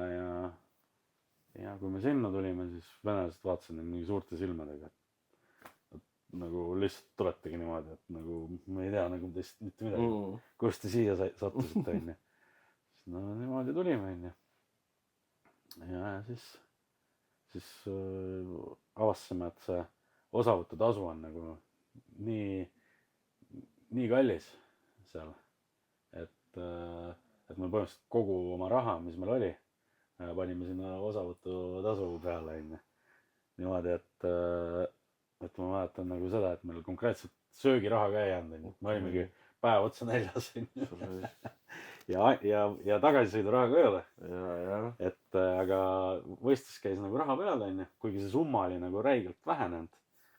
kui me sinna tulime, siis venelased vaatasid mingi suurte silmadega. Nagu lihtsalt tuletegi niimoodi, et nagu ma ei tea nagu teist mitte midagi. Kuidas te siia sattusite on ju. No niimoodi tulime on ju. Ja siis avastasime, et see osavõtutasu on nagu nii kallis seal, et me põhimõtteliselt kogu oma raha, mis meil oli, panime sinna osavõtutasu peale on ju. Niimoodi, et ma mäletan nagu seda, et meil konkreetselt söögiraha ka ei jäänud. Me olimegi päev otsa näljas. Ja tagasisõiduraha ka ei ole. Et aga võistlus käis nagu raha peale, kuigi see summa oli nagu räigelt vähenenud.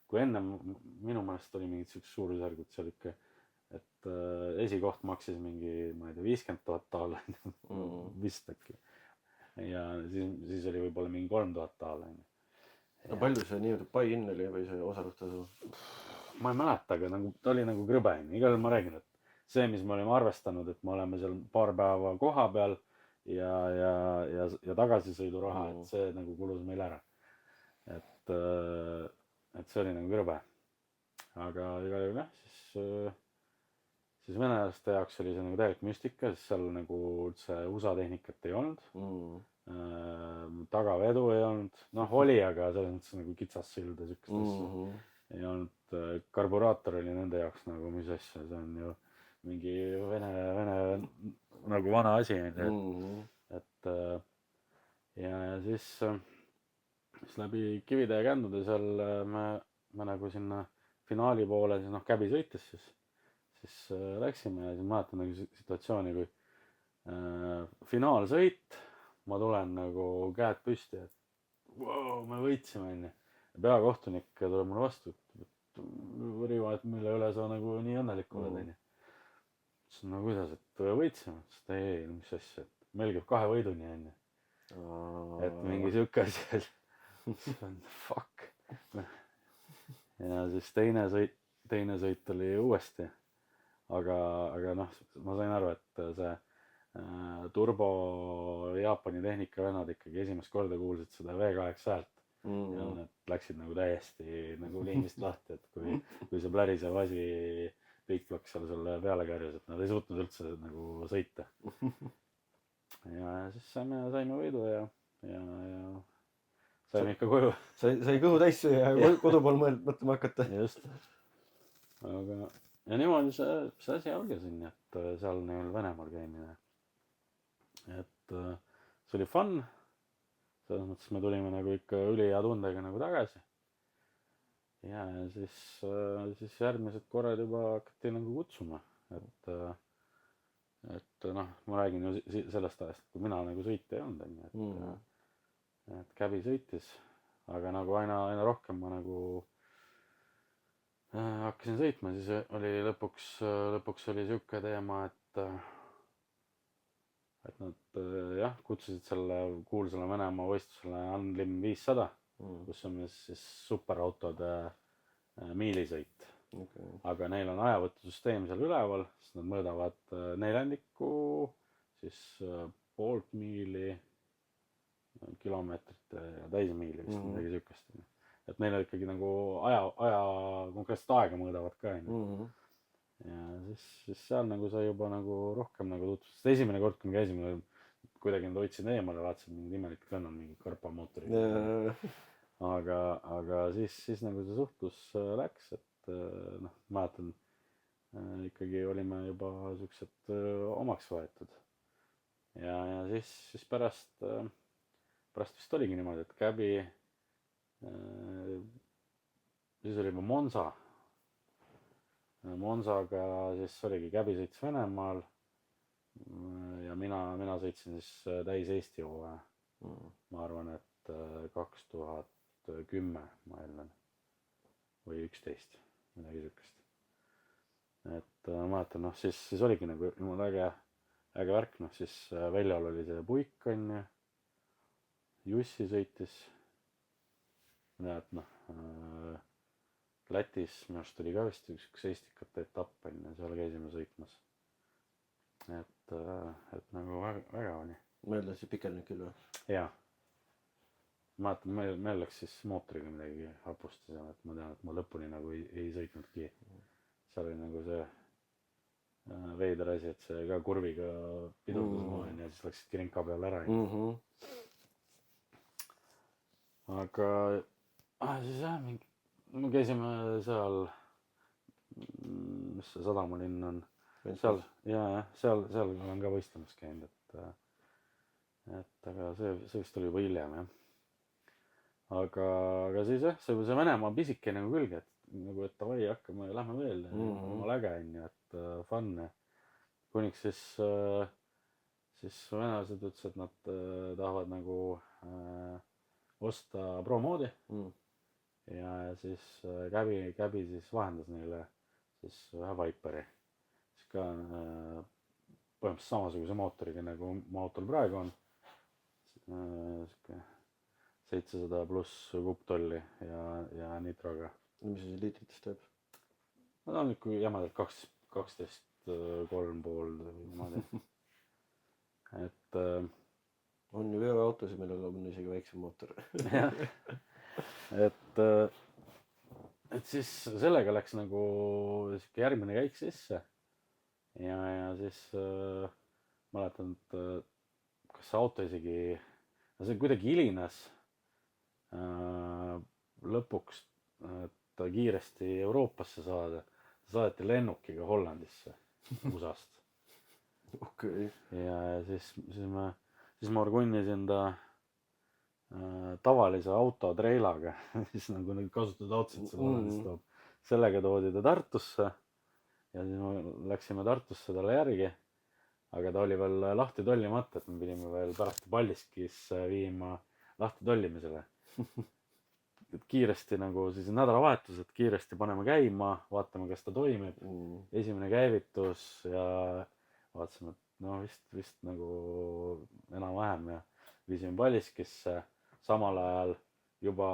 Kui enne minu meelest oli mingid siuksed suurusjärgud seal ikka, et esikoht maksis mingi, ma ei tea, $50,000 vist äkki. Ja siis oli võib-olla mingi $3,000. No palju see nii-öelda buy-in oli või see osavõtutasu? Ma ei mäleta, aga nagu, ta oli nagu krõbe. Igal ma räägin, et see, mis me olime arvestanud, et me oleme seal paar päeva koha peal ja tagasisõiduraha, et see nagu kulus meil ära. Et see oli nagu krõbe. Aga igal juhul jah, siis venelaste jaoks oli see nagu täielik müstika, sest seal nagu üldse USA tehnikat ei olnud. Tagavedu ei olnud, noh oli, aga selles mõttes nagu kitsas sild ja sükest asja. Ei olnud, karburaator oli nende jaoks nagu mis asja, see on ju mingi vene nagu vana asi. Et ja siis läbi kivide ja kändude seal me nagu sinna finaali poole, siis noh käbi sõites siis läksime ja siis mäletan nagu situatsiooni, kui finaalsõit, ma tulen nagu käed püsti, et wow, me võitsime enne. Peakohtunik tuleb mulle vastu, et Rivo, et mille üle sa nagu nii õnnelik oled enne. Siis no kuidas, et võitsime, et ei, mis asja, et meil käib 2 võiduni enne. Et mingi siuke asi oli. Fuck. Ja siis teine sõit oli uuesti. Aga noh, ma sain aru, et see turbo Jaapani tehnika vennad ikkagi esimest korda kuulsid seda V8 häält. Ja need läksid nagu täiesti nagu liinist lahti, et kui see plärisev asi piikplokk seal selle peale kärjus, et nad ei suutnud üldse nagu sõita. Ja siis saime võidu ja saime ikka koju. Sai kõhu täis ja kodu pool mõtlema hakata. Just. Aga ja niimoodi see asi algas siin, et seal neil Venemaal käimine. Et see oli fun. Selles mõttes me tulime nagu ikka ülihea tundega nagu tagasi. Ja siis järgmised korrad juba hakati nagu kutsuma. Et noh, ma räägin ju sellest ajast, kui mina nagu sõita ei olnud. Et käbi sõitis. Aga nagu aina rohkem ma nagu hakkasin sõitma, siis oli lõpuks oli siuke teema, et nad jah, kutsusid selle kuulsale Venemaa võistlusele Unlim 500, kus on siis superautode miilisõit. Aga neil on ajavõtusüsteem seal üleval, siis nad mõõdavad neljandiku, siis poolt miili kilomeetrite ja täismiili vist midagi siukest. Et neil ikkagi nagu aja konkreetset aega mõõdavad ka onju. Ja siis seal nagu sai juba nagu rohkem nagu tutvustada, sest esimene kord, kui me käisime, kuidagi nad hoidsid eemale, vaatasid mingid imelikud vennad, mingi karpamootorid. aga siis nagu see suhtlus läks, et noh, mäletan, ikkagi olime juba siuksed omaks võetud. Ja siis pärast vist oligi niimoodi, et Käbi, siis oli juba Monzaga, siis oligi Käbi sõits Venemaal ja mina sõitsin siis täis Eesti hooaja. Ma arvan, et 2010 ma eeldan või 11, midagi siukest. Et ma mäletan, noh siis oligi nagu jumala äge värk, noh siis väljal oli see Puik onju, Jussi sõitis, näed noh, Lätis minu arust oli ka vist üks Eestikate etapp onju, seal käisime sõitmas. Et nagu väga oli. Meil läks pikendanud küll või? Jaa. Ma mäletan, meil läks siis mootoriga midagi hapusti seal, et ma tean, et ma lõpuni nagu ei sõitnudki. Seal oli nagu see veider asi, et see ka kurviga pidurdas maani ja siis läksidki rinka peale ära. Aga siis jah, me käisime seal, mis see Sadamalinn on, seal, seal olen ka võistlemas käinud, et aga see vist oli juba hiljem jah. Aga siis jah, see Venemaa pisike nagu külge, et nagu, et davai, hakkame, lähme veel, omal äge onju, et fun. Kuniks siis venelased ütles, et nad tahavad nagu osta pro-moodi ja siis Käbi siis vahendas neile siis ühe Viperi. Siis ka põhimõtteliselt samasuguse mootoriga nagu mu autol praegu on. 700 pluss kuuptolli ja nitroga. Mis see liitritest teeb? No ta on ikka jämedalt 12,3 niimoodi. Et on ju veoautosid, millel on isegi väiksem mootor. et siis sellega läks nagu järgmine käik sisse ja siis mäletan, et kas see auto isegi, see kuidagi hilines lõpuks, et kiiresti Euroopasse saada, saadeti lennukiga Hollandisse USA-st. Okay. Ja siis ma orgunnisin ta tavalise auto treilaga, siis nagu kasutatud autosid seal Hollandis toob. Sellega toodi ta Tartusse ja siis me läksime Tartusse talle järgi, aga ta oli veel lahti tollimata, et me pidime veel pärast Paldiskis viima lahti tollimisele. Et kiiresti nagu siis nädalavahetused kiiresti paneme käima, vaatame, kas ta toimib. Esimene käivitus ja vaatasime, et no vist nagu enam-vähem ja viisime Paldiskisse. Samal ajal juba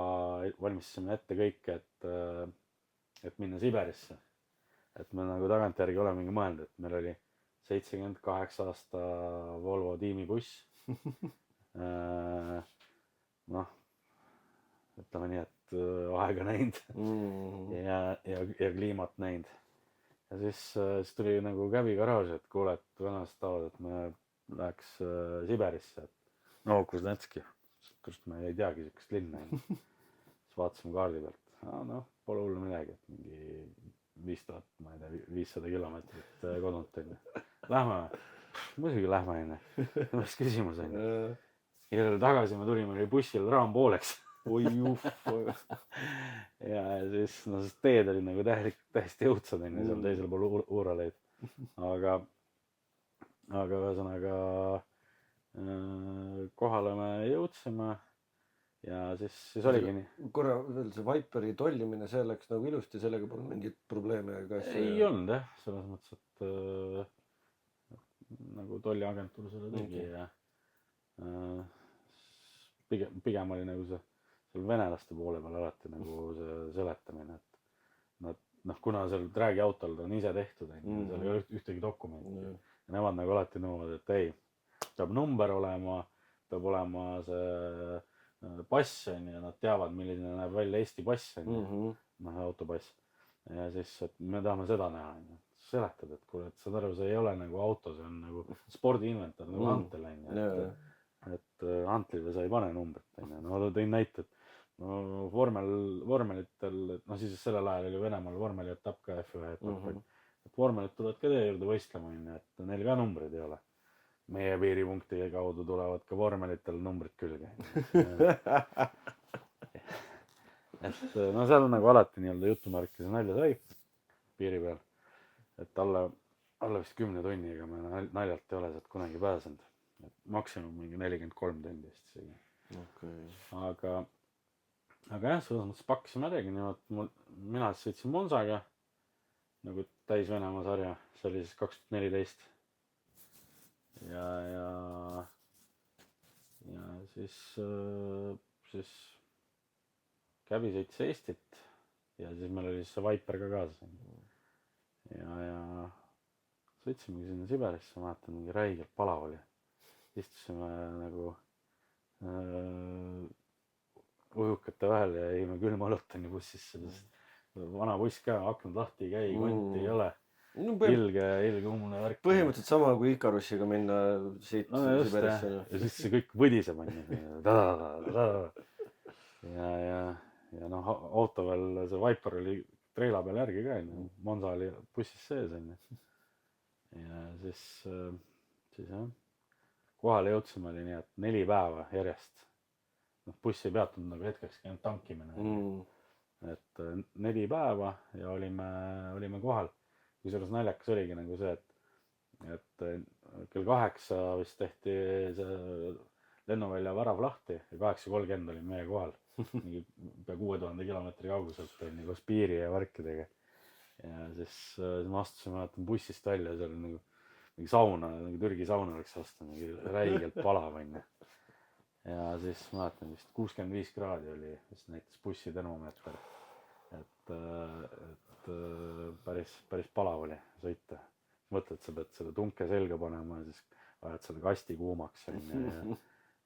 valmistasime ette kõike, et minna Siberisse. Et me nagu tagantjärgi olemegi mõelnud, et meil oli 78 aasta Volvo tiimibuss. Noh, ütleme nii, et aega näinud ja kliimat näinud. Ja siis tuli nagu Käbi garaaži, et kuule, et venelast tahavad, et me läheks Siberisse. No Kuznetski, kust me ei teagi siukest linna. Siis vaatasime kaardi pealt. Noh, pole hullu midagi, et mingi 5000, ma ei tea, 500 kilomeetrit kodunt. Lähme, muidugi lähme. Mis küsimus on? Ja tagasi me tulime, oli bussil raam pooleks. Oi juh. Ja siis, no siis teed oli nagu täiesti jõudsad seal teisel pool uuraleid. Aga ühesõnaga kohale me jõudsime ja siis oligi nii. Korra veel see Viperi tollimine, see läks nagu ilusti, sellega polnud mingit probleeme. Ei olnud jah, selles mõttes, et nagu tolliagentuur selle tegi ja pigem oli nagu see seal venelaste poole peal alati nagu see seletamine, et noh, kuna seal träägiautol on ise tehtud, seal ei ole ühtegi dokumenti ja nemad nagu alati nõuavad, et ei, peab number olema, peab olema see pass on ju, nad teavad, milline näeb välja Eesti pass on ju, noh autopass. ja siis, et me tahame seda näha on ju, seletad, et kuule, et saad aru, see ei ole nagu auto, see on nagu spordiinventar nagu Antel on ju, et Antlile sa ei pane numbrit on ju, no tõin näite, et no vormelitel, noh siis sellel ajal oli Venemaal vormeli etapp ka F1 etapp on ju, et vormelid tulevad ka tee juurde võistlema on ju, et neil ka numbreid ei ole. Meie piiripunkti kaudu tulevad ka vormelitel numbrid külge. et no seal nagu alati nii-öelda jutumärkides nalja sai piiri peal, et alla vist 10 tunniga me naljalt ei ole sealt kunagi pääsenud, et maksimum mingi 43 tundi vist isegi. Okay. aga jah, selles mõttes pakkisime äriga niimoodi, mina siis sõitsin Monzaga nagu täis Venemaa sarja, see oli siis 2014 ja siis Käbi sõitis Eestit ja siis meil oli see Viper ka kaasas ja sõitsimegi sinna Siberisse, mäletan, mingi räigelt palav oli, istusime nagu ujukate vahel ja jõime külma õlut on ju bussis, sellest vana buss ka, aknad lahti ei käi, konti ei ole, ilge ummune värk. Põhimõtteliselt sama kui Ikarussiga minna siit Siberisse. Ja siis see kõik võdiseb on ju. Ja noh, auto veel, see Viper oli treila peal järgi ka on ju, Monza oli bussis sees on ju. Ja siis jah, kohale jõudsime, oli nii, et 4 päeva järjest. Noh, buss ei peatunud nagu hetkeks, käinud tankimine. Et 4 päeva ja olime kohal. Kusjuures naljakas oligi nagu see, et kell 8 vist tehti see lennuvälja värav lahti ja 8:30 olime meie kohal. Mingi pea 6000 kilomeetri kauguselt oli koos piiri ja värkidega. Ja siis me astusime bussist välja, seal nagu mingi sauna, nagu Türgi sauna oleks astunud, mingi räigelt palav on ju. Ja siis mäletan vist 65 kraadi oli, vist näitas bussi termomeeter. Et päris palav oli sõita. Mõtled, sa pead selle tunke selga panema ja siis ajad selle kasti kuumaks on ju.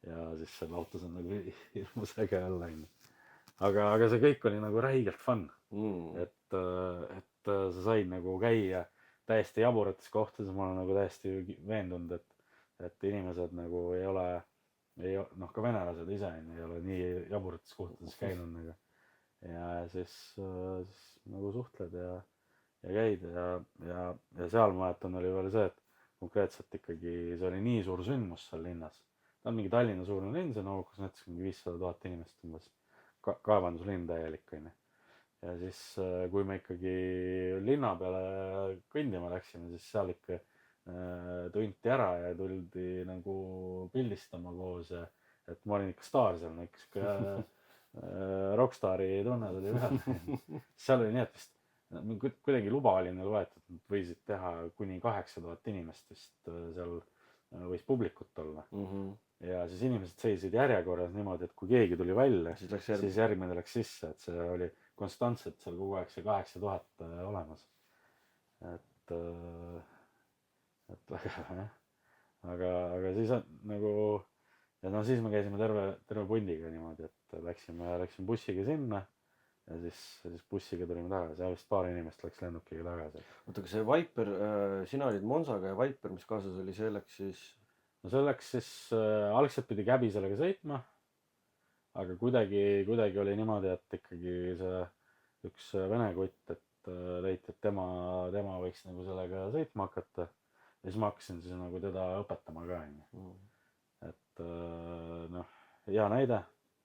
Ja siis selle autos on nagu hirmus äge olla on ju. Aga see kõik oli nagu räigelt fun. Et sa said nagu käia täiesti jaburates kohtades, ma olen nagu täiesti veendunud, et inimesed nagu ei ole, noh ka venelased ise ei ole nii jaburates kohtades käinud nagu. Ja siis nagu suhtled ja käid ja seal ma mäletan oli veel see, et konkreetselt ikkagi see oli nii suur sündmus seal linnas. Ta on mingi Tallinna suurune linn, see on Naukas näiteks mingi 500 000 inimest umbes, kaevanduslinn täielik on ju. Ja siis kui me ikkagi linna peale kõndima läksime, siis seal ikka tunti ära ja tuldi nagu pildistama koos ja et ma olin ikka staar seal, ikka rockstari tunned oli peal. Seal oli nii, et vist kuidagi luba oli neil võetud, nad võisid teha kuni 8000 inimest vist seal võis publikut olla. Ja siis inimesed seisid järjekorras niimoodi, et kui keegi tuli välja, siis järgmine läks sisse, et see oli konstantselt seal kogu aeg see 8000 olemas. Et väga jah. Aga siis nagu ja no siis me käisime terve pundiga niimoodi, et läksime bussiga sinna ja siis bussiga tulime tagasi ja vist paar inimest läks lennukiga tagasi. Oota, aga see Viper, sina olid Monzaga ja Viper, mis kaasas oli, see läks siis? No see läks siis, algselt pidi Käbi sellega sõitma, aga kuidagi oli niimoodi, et ikkagi see üks vene kutt, et leiti, et tema võiks nagu sellega sõitma hakata ja siis ma hakkasin siis nagu teda õpetama ka. Et noh, hea näide,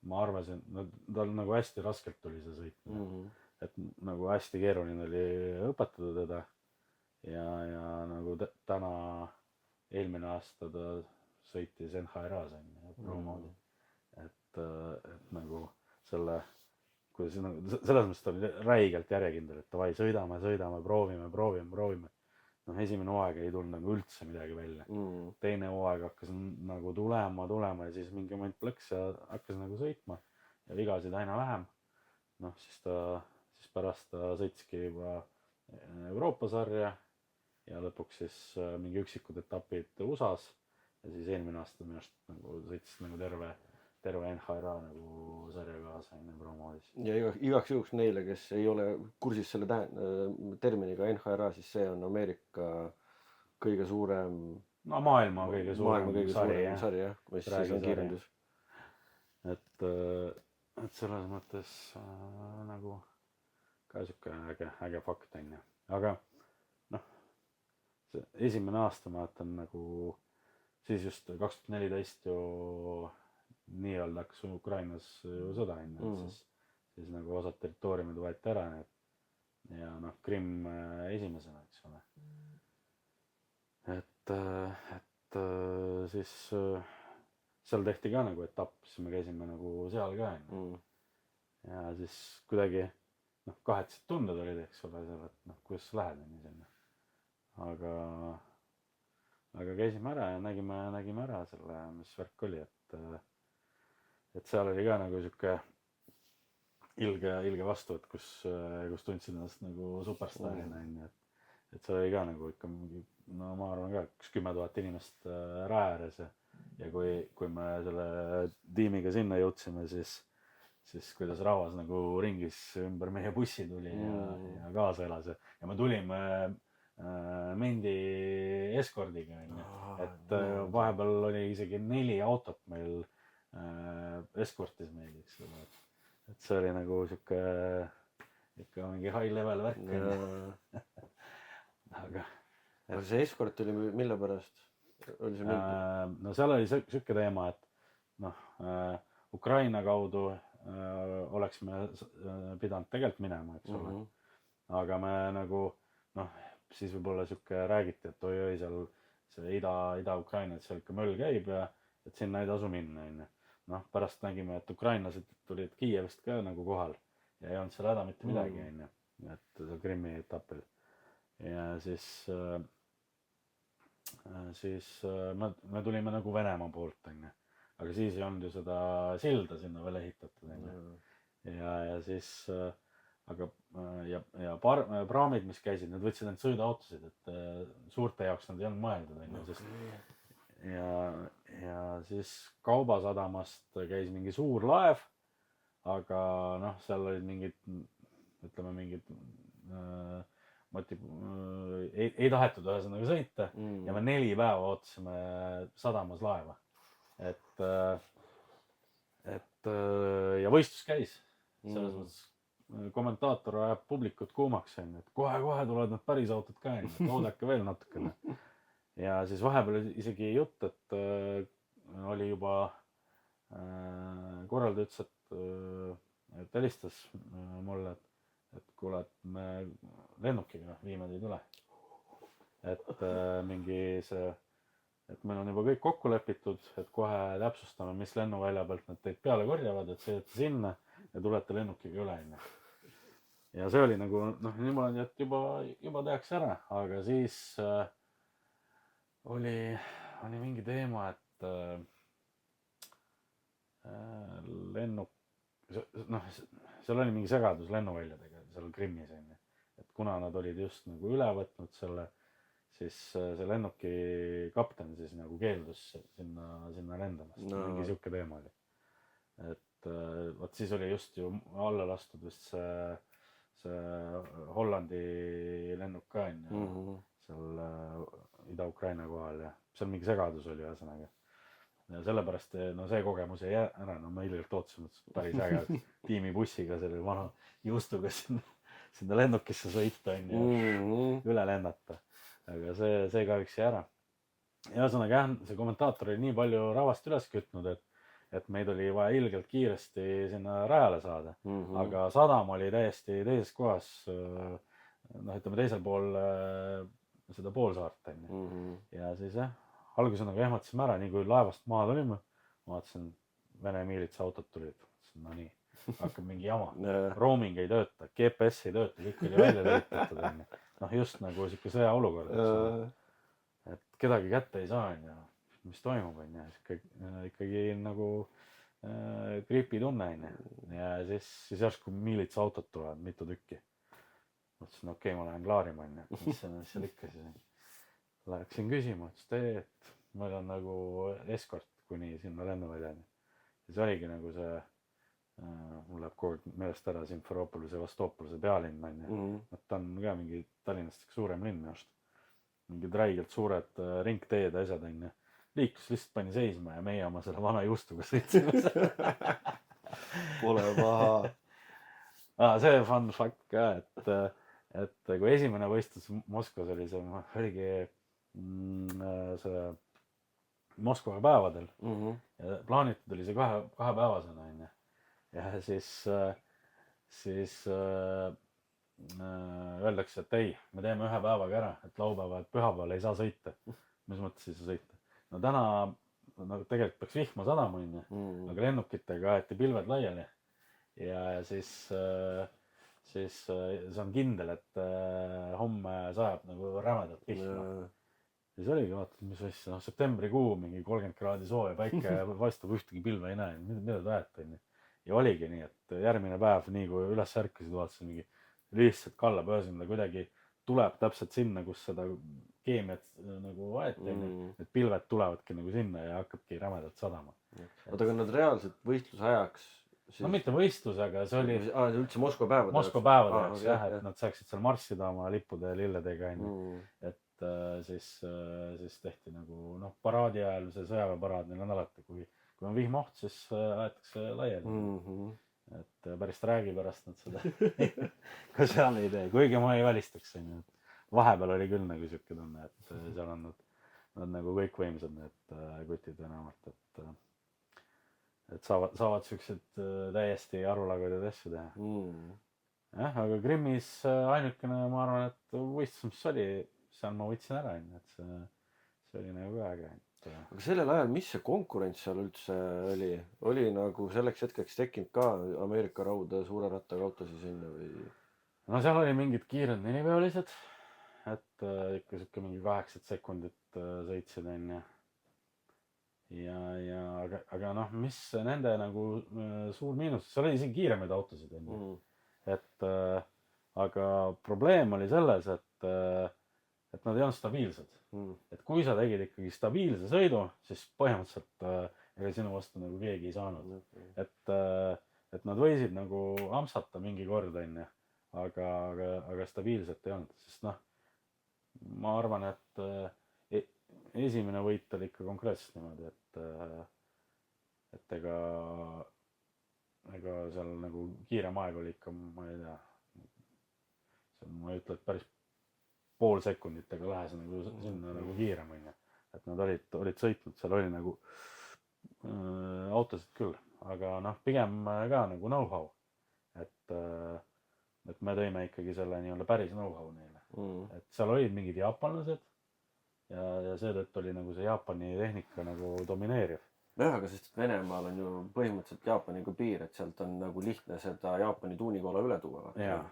ma arvasin, tal nagu hästi raskelt tuli see sõitmine, et nagu hästi keeruline oli õpetada teda ja nagu täna eelmine aasta ta sõitis NHRA-s promoodi, et nagu selle, kuidas selles mõttes ta oli räigelt järjekindel, et davai, sõidame, proovime. Noh, esimene hooaeg ei tulnud nagu üldse midagi välja. Teine hooaeg hakkas nagu tulema ja siis mingi moment plõks ja hakkas nagu sõitma ja vigasid aina vähem. Noh, siis pärast ta sõitski juba Euroopa sarja ja lõpuks siis mingi üksikud etapid USA-s ja siis eelmine aasta minu arust nagu sõitis nagu terve NHRA nagu sarja kaasa enne promodis. ja igaks juhuks neile, kes ei ole kursis selle terminiga NHRA, siis see on Ameerika kõige suurem no maailma kõige suurem sari jah, mis siis on kiirendus. et selles mõttes nagu ka siuke äge fakt on ju, aga noh, see esimene aasta ma vaatan nagu siis just 2014 ju nii-öelda hakkas Ukrainas ju sõda on ju, siis nagu osad territooriumid võeti ära ja noh, Krimm esimesena, eks ole. et siis seal tehti ka nagu etapp, siis me käisime nagu seal ka on ju. Ja siis kuidagi noh, kahetsed tunded olid, eks ole, seal, et noh, kuidas sa lähed on ju sinna. Aga käisime ära ja nägime ära selle, mis värk oli, et seal oli ka nagu sihuke ilge vastuvõtt, kus tundsid ennast nagu superstaarina on ju, et seal oli ka nagu ikka mingi, no ma arvan ka, 10 000 inimest raja ääres ja kui me selle tiimiga sinna jõudsime, siis kuidas rahvas nagu ringis ümber meie bussi tuli ja kaasa elas ja me tulime Mendi eskordiga on ju, et vahepeal oli isegi 4 autot meil eskortis meil, eks ole, et see oli nagu sihuke ikka mingi high level värk on ju. aga see eskort oli mille pärast? Oli see no seal oli sihuke teema, et noh, Ukraina kaudu oleks me pidanud tegelikult minema, eks ole. Aga me nagu noh, siis võib-olla sihuke räägiti, et oi-oi seal see Ida-Ukraina, et seal ikka möll käib ja et sinna ei tasu minna on ju. Noh, pärast nägime, et ukrainlased tulid Kiievist ka nagu kohal ja ei olnud seal häda mitte midagi on ju, et seal Krimmi etapil. Ja siis me tulime nagu Venemaa poolt on ju, aga siis ei olnud ju seda silda sinna veel ehitatud on ju. Ja siis ja praamid, mis käisid, need võtsid ainult sõiduautosid, et suurte jaoks nad ei olnud mõeldud on ju, sest ja siis Kaubasadamast käis mingi suur laev, aga noh, seal olid mingid, ütleme mingid ei tahetud ühesõnaga sõita ja me 4 päeva ootasime sadamas laeva. Et ja võistlus käis, selles mõttes kommentaator ajab publikut kuumaks on ju, et kohe tulevad need päris autod ka on ju, oodake veel natukene. Ja siis vahepeal isegi jutt, et oli juba korraldaja ütles, et helistas mulle, et kuule, et me lennukiga viime teid üle. Et mingi see, et meil on juba kõik kokku lepitud, et kohe täpsustame, mis lennuvälja pealt nad teid peale korjavad, et sõidate sinna ja tulete lennukiga üle on ju. Ja see oli nagu noh, niimoodi, et juba tehakse ära, aga siis oli mingi teema, et lennuk, noh, seal oli mingi segadus lennuväljadega seal Krimmis on ju, et kuna nad olid just nagu üle võtnud selle, siis see lennuki kapten siis nagu keeldus sinna lendamast, mingi sihuke teema oli. Et vot siis oli just ju alla lastud vist see Hollandi lennuk ka on ju, seal Ida-Ukraina kohal ja seal mingi segadus oli ühesõnaga. Ja sellepärast no see kogemus jäi ära, no me ilgelt ootasime, et päris äge tiimibussiga selle vana juustuga sinna lennukisse sõita on ju, üle lennata. Aga see kahjuks jäi ära. Ja ühesõnaga jah, see kommentaator oli nii palju rahvast üles kütnud, et meid oli vaja ilgelt kiiresti sinna rajale saada. Aga sadam oli täiesti teises kohas, noh ütleme teisel pool seda poolsaart on ju. Ja siis jah, alguses nagu ehmatasime ära, nii kui laevast maha tulime, ma vaatasin, Vene miilitsa autod tulid, no nii, hakkab mingi jama, roaming ei tööta, GPS ei tööta, kõik oli välja lülitatud on ju. Noh just nagu siuke sõjaolukord, et kedagi kätte ei saa on ju, mis toimub on ju, ikkagi nagu gripitunne on ju. Ja siis järsku miilitsa autod tulevad, mitu tükki. Mõtlesin, okei, ma lähen klaarima on ju, mis seal ikka siis on. Läksin küsima, ütles, et meil on nagu eskort kuni sinna lennuväljani. Siis oligi nagu see, mul läheb kogu aeg meelest ära Simferoopolis ja Vastoopolise pealinn on ju. Ta on ka mingi Tallinnast suurem linn minu arust. Mingid räigelt suured ringteed asjad on ju. Liiklus lihtsalt pani seisma ja meie oma selle vana juustuga sõitsime. Pole paha. See fun fact ka, et kui esimene võistlus Moskvas oli see, oligi see Moskva päevadel ja plaanitud oli see kahepäevasena on ju. Ja siis öeldakse, et ei, me teeme ühe päevaga ära, et laupäeva, et pühapäeval ei saa sõita. Mis mõttes ei saa sõita? No täna nagu tegelikult peaks vihma sadama on ju, aga lennukitega aeti pilved laiali ja siis see on kindel, et homme sajab nagu rämedalt vihma. Siis oligi, vaatad, mis asja, septembrikuu, mingi 30 kraadi sooja päike vaistab, ühtegi pilve ei näe, mida te ajate on ju. Ja oligi nii, et järgmine päev, nii kui üles ärkasid, vaatasin mingi lihtsalt kalla pöösimine kuidagi tuleb täpselt sinna, kus seda keemiat nagu aeti, et pilved tulevadki nagu sinna ja hakkabki rämedalt sadama. Oota, aga nad reaalselt võistluse ajaks siis... No mitte võistlus, aga see oli üldse Moskva päevade jaoks jah, et nad saaksid seal marssida oma lippude ja lilledega et siis tehti nagu paraadi ajal, see sõjaväeparaad neil on alati, kui on vihmaoht, siis aetakse laiali. Et päris räägi pärast nad seda ka seal ei tee, kuigi ma ei välistaks. Vahepeal oli küll nagu siuke tunne, et seal on nad nagu kõikvõimsad need kutid enamalt, et saavad siuksed täiesti arulagudeid asju teha. Jah, aga Krimmis ainukene, ma arvan, et võistlus, mis oli, seal ma võtsin ära, et see oli nagu ka äge. Aga sellel ajal, mis see konkurents seal üldse oli? Oli nagu selleks hetkeks tekkinud ka Ameerika rauda suure rattaga autosi sinna või? No seal oli mingid kiired nelipealised, et ikka siuke mingi 8 sekundit sõitsid on ja aga mis nende nagu suur miinus, seal oli isegi kiiremaid autosid on ju. Et aga probleem oli selles, et nad ei olnud stabiilsed. Et kui sa tegid ikkagi stabiilse sõidu, siis põhimõtteliselt ega sinu vastu nagu keegi ei saanud. Et nad võisid nagu ampsata mingi kord on ju, aga stabiilselt ei olnud, sest ma arvan, et esimene võit oli ikka konkreetselt niimoodi, et ega seal nagu kiirem aeg oli ikka, ma ei tea, ma ei ütle, et päris pool sekundit, aga lähes nagu sinna nagu kiirem on ju. Et nad olid sõitnud, seal oli nagu autosid küll, aga pigem ka nagu know-how. Et me tõime ikkagi selle nii-öelda päris know-how neile. Et seal olid mingid jaapanlased ja seetõttu oli nagu see Jaapani tehnika nagu domineeriv. Jah, aga sest Venemaal on ju põhimõtteliselt Jaapaniga piir, et sealt on nagu lihtne seda Jaapani tuunikola üle tuua. Jaa.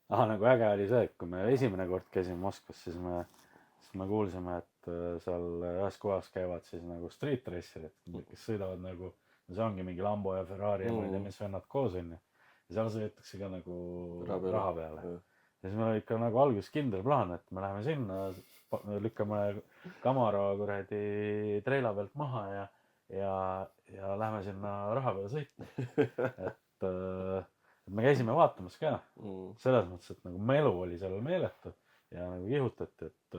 Nagu äge oli see, et kui me esimene kord käisime Moskvas, siis me kuulsime, et seal ühes kohas käivad siis nagu street racerid, kes sõidavad nagu, see ongi mingi Lambo ja Ferrari ja ma ei tea, mis vennad koos on ja seal sõidetakse ka nagu raha peale. Ja siis meil oli ikka nagu alguses kindel plaan, et me läheme sinna, lükkame Camaro kuradi treila pealt maha ja läheme sinna raha peale sõitma. Et me käisime vaatamas ka, selles mõttes, et nagu melu oli seal meeletu ja nagu kihutati, et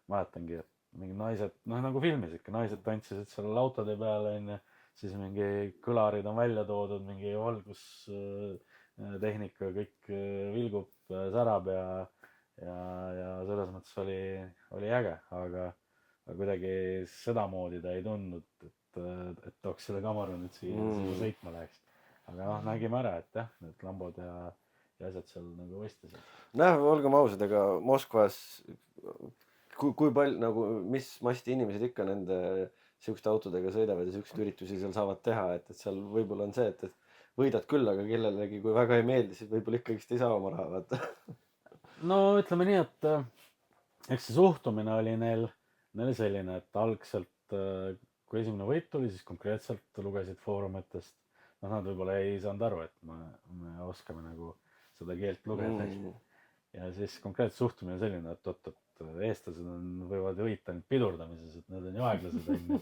mäletangi, et mingid naised, nagu filmis ikka, naised tantsisid seal autode peale ja siis mingi kõlarid on välja toodud, mingi valgustehnika, kõik vilgub, särab ja selles mõttes oli äge, aga kuidagi sedamoodi ta ei tundnud, et tooks selle Camaro nüüd siia sõitma läheks. Aga nägime ära, et jah, need lambod ja asjad seal nagu võistlesid. Olgem ausad, ega Moskvas, kui palju, nagu, mis masti inimesed ikka nende siukeste autodega sõidavad ja siukseid üritusi seal saavad teha, et seal võib-olla on see, et võidad küll, aga kellelegi, kui väga ei meeldi, siis võib-olla ikkagist ei saa oma raha, vaata. No ütleme nii, et eks see suhtumine oli neil selline, et algselt, kui esimene võit tuli, siis konkreetselt lugesid foorumitest. Nad võib-olla ei saanud aru, et me oskame nagu seda keelt lugeda. ja siis konkreetselt suhtumine selline, et oot, eestlased võivad võita ainult pidurdamises, et need on ju aeglased onju.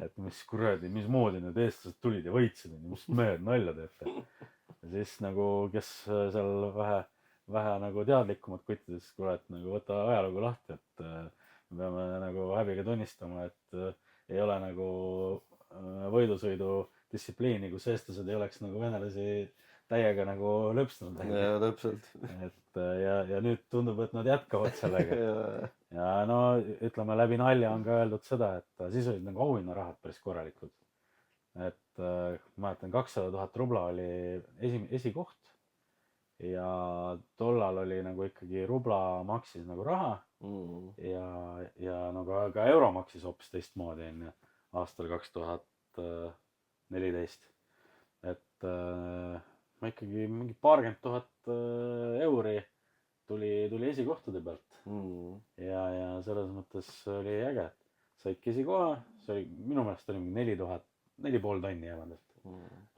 Et mis kuradi, mismoodi need eestlased tulid ja võitsid onju, mis mehed nalja teete. Ja siis nagu, kes seal vähe nagu teadlikumad kutid, siis kuule, et nagu võta ajalugu lahti, et me peame nagu häbiga tunnistama, et ei ole nagu võidusõidu distsipliini, kus eestlased ei oleks nagu venelasi täiega nagu lõpsnud. Ja täpselt. Et ja nüüd tundub, et nad jätkavad sellega. Ja no ütleme, läbi nalja on ka öeldud seda, et siis olid nagu auhinnarahad päris korralikud. Et mäletan, 200 000 rubla oli esikoht ja tollal oli nagu ikkagi rubla maksis nagu raha ja nagu ka euro maksis hoopis teistmoodi onju aastal 2014. Et ma ikkagi mingi paarkümmend tuhat euri tuli esikohtade pealt. Ja selles mõttes oli äge, et saidki esikoha, see oli, minu meelest oli mingi 4,5 tonni jäävandalt.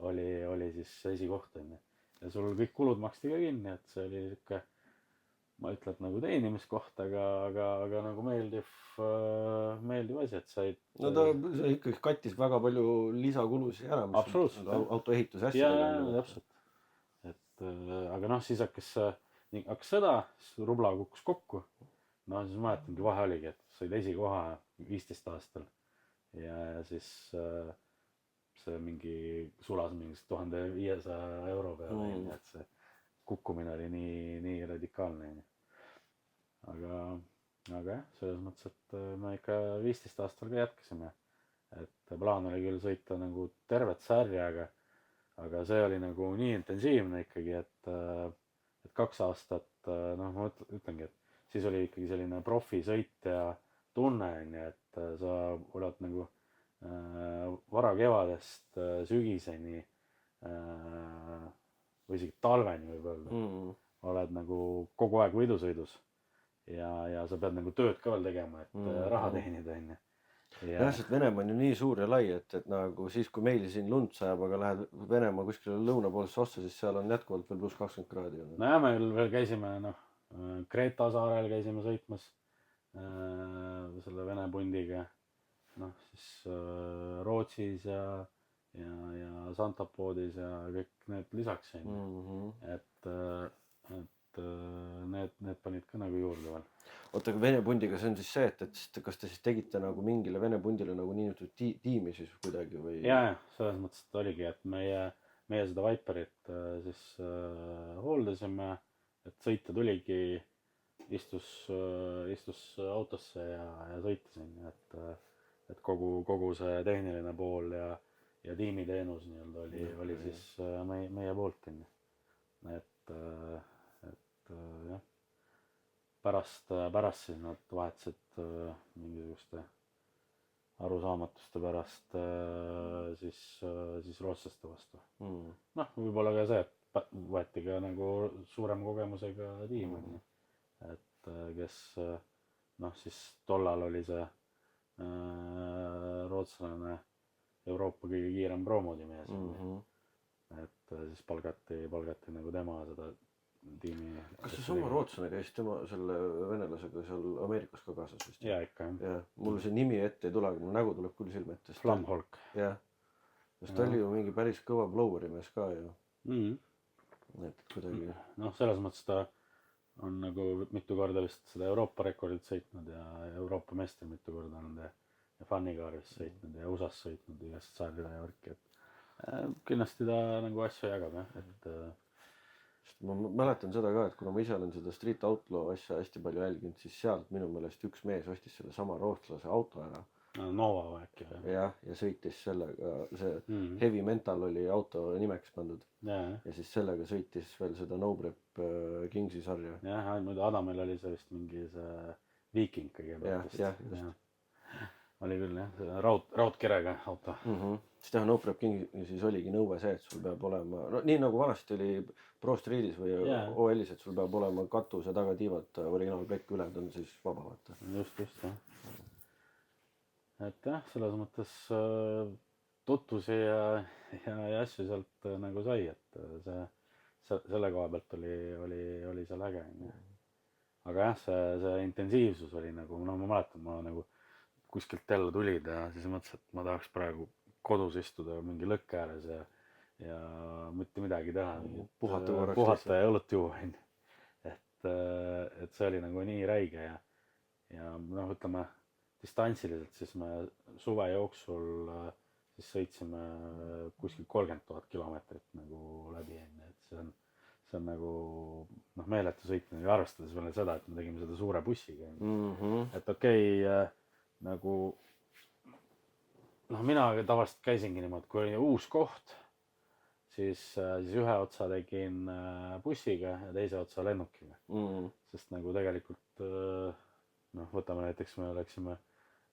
Oli siis esikoht onju. Ja sul kõik kulud maksti ka kinni, et see oli siuke, ma ütlen, et nagu teenimiskoht, aga nagu meeldiv asi, et said. No ta ikkagi kattis väga palju lisakulusid ära, mis absoluutselt, autoehitus hästi. Ja täpselt. Et aga noh, siis hakkas sõda, siis rubla kukkus kokku. No siis mäletangi, vahe oligi, et said esikoha 15 aastal ja siis see mingi sulas mingist 1500 euro peale, et see kukkumine oli nii radikaalne. Aga jah, selles mõttes, et me ikka 15 aastal ka jätkasime. Et plaan oli küll sõita nagu tervet sarja, aga see oli nagu nii intensiivne ikkagi, et 2 aastat, noh ma ütlengi, et siis oli ikkagi selline profisõitja tunne, et sa oled nagu varakevadest sügiseni või isegi talveni võib öelda, oled nagu kogu aeg võidusõidus ja sa pead nagu tööd ka veel tegema, et raha teenida onju. Jah, sest Venemaa on ju nii suur ja lai, et nagu siis, kui meil siin lund sajab, aga lähed Venemaa kuskile lõunapoolsesse ossa, siis seal on jätkuvalt veel pluss 20 kraadi. No ja me veel käisime, Kreta saarel käisime sõitmas selle Vene pundiga, siis Rootsis ja Santapoodis ja kõik need lisaks onju. Et need panid ka nagu juurde veel. Oota, aga Vene pundiga see on siis see, et kas te siis tegite nagu mingile Vene pundile nagu niinimetatud tiimi siis kuidagi või? Ja, selles mõttes, et oligi, et meie seda Viperit siis hooldasime, et sõita tuligi, istus autosse ja sõitis, et kogu see tehniline pool ja tiimiteenus nii-öelda oli siis meie poolt. Et jah, pärast siis nad vahetasid mingisuguste arusaamatuste pärast siis rootslaste vastu. Noh, võib-olla ka see, et võeti ka nagu suurem kogemusega tiim, et kes siis tollal oli see rootslane Euroopa kõige kiirem promodimees. Et siis palgati nagu tema seda tiimi. Kas see sama rootslane käis tema selle venelasega seal Ameerikas ka kaasas vist? Ja ikka. Ja mul see nimi ette ei tule, aga mu nägu tuleb küll silme ette. Flamholk. Jah. Sest ta oli ju mingi päris kõva bloweri mees ka ju. Et kuidagi. Noh, selles mõttes ta on nagu mitu korda vist seda Euroopa rekordit sõitnud ja Euroopa meister mitu korda on ja Funnikaaris sõitnud ja USAs sõitnud igast sarjade ja värki. Kindlasti ta nagu asju jagab, et ma mäletan seda ka, et kuna ma ise olen seda Street Outlaw asja hästi palju jälginud, siis sealt minu meelest üks mees ostis selle sama rootslase auto ära. Nova äkki või? Jah, ja sõitis sellega, see Heavy Mental oli auto nimeks pandud. Ja siis sellega sõitis veel seda No Prep Kingsi sarja. Jah, muidu Adamil oli see vist mingi see Viking kõigepealt. Jah, just. Oli küll jah, raudkerega auto. Siis teha No Prep King siis oligi nõue see, et sul peab olema, no nii nagu vanasti oli Pro Streetis või OL-is, et sul peab olema katus ja tagatiivad originaalplekk, ülejäänud on siis vaba vaata. Just jah. Et jah, selles mõttes tutvusi ja asju sealt nagu sai, et selle koha pealt oli seal äge. aga jah, see intensiivsus oli nagu, no ma mäletan, ma nagu kuskilt jälle tulid ja siis mõtlesin, et ma tahaks praegu kodus istuda mingi lõkke ääres ja mitte midagi teha. Puhata korraks puhata ja õlut juua, onju. et see oli nagu nii räige ja noh, ütleme distantsiliselt, siis me suve jooksul siis sõitsime kuskil 30 000 kilomeetrit nagu läbi, onju, et see on nagu noh, meeletu sõitmine ja arvestades veel seda, et me tegime seda suure bussiga, et okei, nagu noh, mina tavaliselt käisingi niimoodi, kui oli uus koht, siis ühe otsa tegin bussiga ja teise otsa lennukiga. Sest nagu tegelikult noh, võtame näiteks, me läksime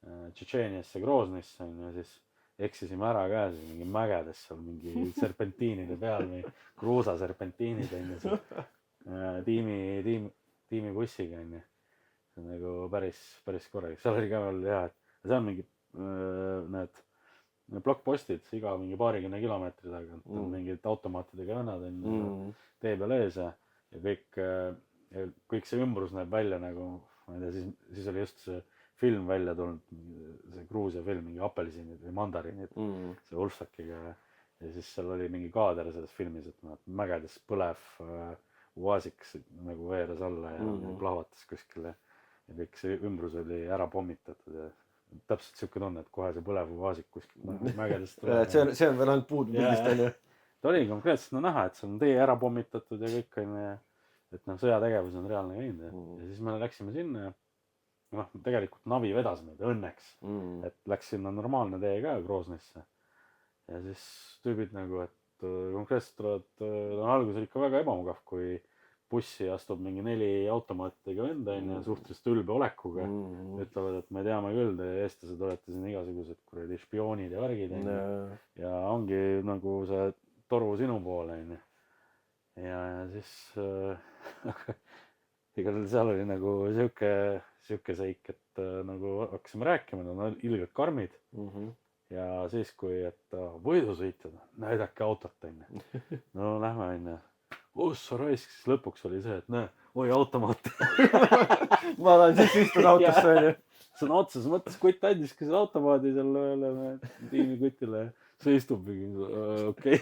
Tšetšeeniasse, Groznisse, ja siis eksisime ära ka siis mingi mägedes seal mingi serpentiinide peal või kruusaserpentiinid, onju, tiimi bussiga, onju. See on nagu päris korralik. Seal oli ka veel hea, et seal on mingid need blokkpostid iga mingi paarikümne kilomeetri tagant on mingid automaatidega vennad on tee peal ees ja kõik see ümbrus näeb välja nagu, ma ei tea, siis oli just see film välja tulnud, see Gruusia film, mingi apelsinid või mandariinid, see Ulfsakiga ja siis seal oli mingi kaader selles filmis, et noh, mägedes põlev uaasik nagu veeres alla ja plahvatas kuskile ja kõik see ümbrus oli ära pommitatud ja täpselt siuke tunne, et kohe see põlev uaasik kuskil mägedest tuleb. See on veel ainult puudu pildist, onju. ta oli konkreetselt näha, et see on tee ära pommitatud ja kõik on ja et noh, sõjategevus on reaalne käinud ja siis me läksime sinna ja noh, tegelikult navi vedas meid õnneks, et läks sinna normaalne tee ka Groznisse ja siis tüübid nagu, et konkreetselt tulevad, alguses oli ikka väga ebamugav, kui bussi astub mingi 4 automaatidega venda ja suhteliselt ülbe olekuga, ütlevad, et me teame küll, te eestlased olete siin igasugused kuradi špioonid ja värgid ja ongi nagu see toru sinu poole ja siis igal seal oli nagu siuke seik, et nagu hakkasime rääkima, nad on ilgelt karmid ja siis, kui et võidusõitjad, näidake autot, onju. No lähme, onju. Sa raisk, siis lõpuks oli see, et näe, oi automaat. Ma tahan siis istuda autosse, onju. Sõna otseses mõttes kutt andiski selle automaadi selle tiimikutile ja see istub mingi, okei.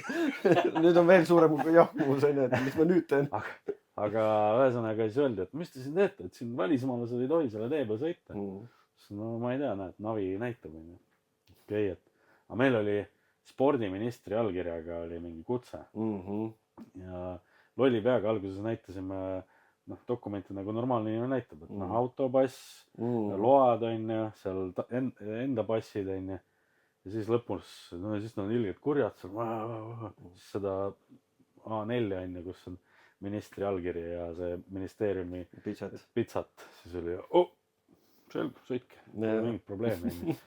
Nüüd on veel suurem jahmus, onju, et mis ma nüüd teen. Aga ühesõnaga siis öeldi, et mis te siin teete, et siin välismaalased ei tohi selle tee peal sõita. No ma ei tea, näed, navi näitab, onju. Okei, aga meil oli spordiministri allkirjaga oli mingi kutse ja lolli peaga alguses näitasime dokumenti nagu normaalne inimene näitab, et autopass, load onju, seal enda passid onju ja siis lõpus, no siis nad on ilgelt kurjad seal, seda A4 onju, kus on ministri allkiri ja see ministeeriumi pitsat, siis oli selge, sõitke, mingit probleemi onju.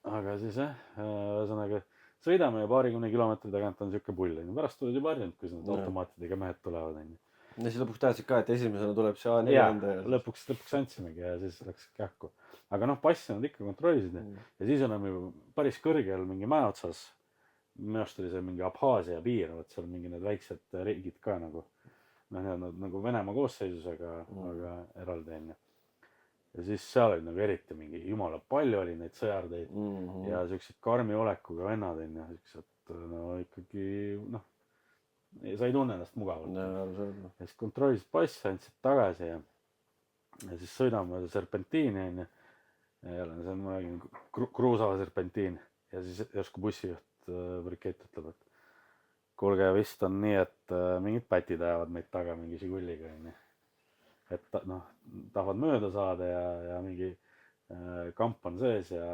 Aga siis ühesõnaga sõidame ja paarikümne kilomeetri tagant on siuke pull, pärast tuled juba harjunud, kui need automaatidega mehed tulevad, onju. Ja siis lõpuks tahtsid ka, et esimesena tuleb see A4 anda ja lõpuks andsimegi ja siis läks kähku. Aga noh, passi nad ikka kontrollisid ja siis oleme ju päris kõrgel mingi mäe otsas. Minu arust oli see mingi Abhaasia piir, et seal mingi need väiksed riigid ka nagu Venemaa kooseisusega, aga eraldi onju. Ja siis seal oli nagu eriti mingi jumala palju oli neid sõjardeid ja siuksed karmi olekuga vennad onju, siuksed no ikkagi sa ei tunne ennast mugavalt. Ja siis kontrollisid passi, andsid tagasi ja siis sõidame serpentiini onju. Jälle see on, ma räägin, kruusa serpentiin ja siis järsku bussijuht Brikett ütleb, et kuulge, vist on nii, et mingid pätid ajavad meid taga mingi Žigulliga onju. Et tahavad mööda saada ja mingi kamp on sees ja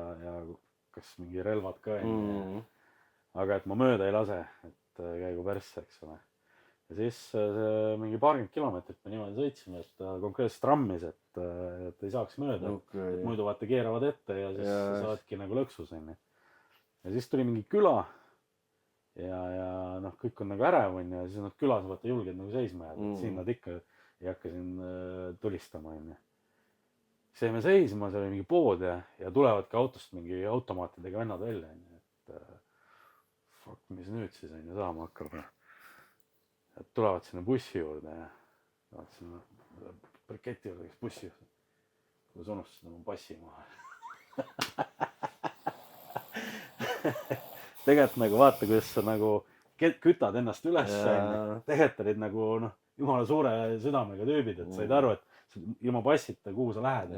kas mingi relvad ka onju. Aga et ma mööda ei lase, et käigu persse, eks ole. Ja siis mingi paarkümmend kilomeetrit me niimoodi sõitsime, et konkreetselt rammis, et ei saaks mööda. Et muidu vaata keeravad ette ja siis saadki nagu lõksus onju. Ja siis tuli mingi küla ja kõik on nagu ärev onju ja siis nad külas vaata julged nagu seisma jääda, et siin nad ikka ei hakka siin tulistama onju. Siis jäime seisma, see oli mingi pood ja tulevad ka autost mingi automaatidega vennad välja onju, et fuck, mis nüüd siis onju saama hakkab. Et tulevad sinna bussi juurde ja vaatasin briketi juurde, kes bussi juhtus. Kuidas unustasid oma passi maha. Tegelikult nagu vaata, kuidas sa nagu kütad ennast üles. Tegelikult olid nagu noh, jumala suure südamega tüübid, et said aru, et ilma passita, kuhu sa lähed.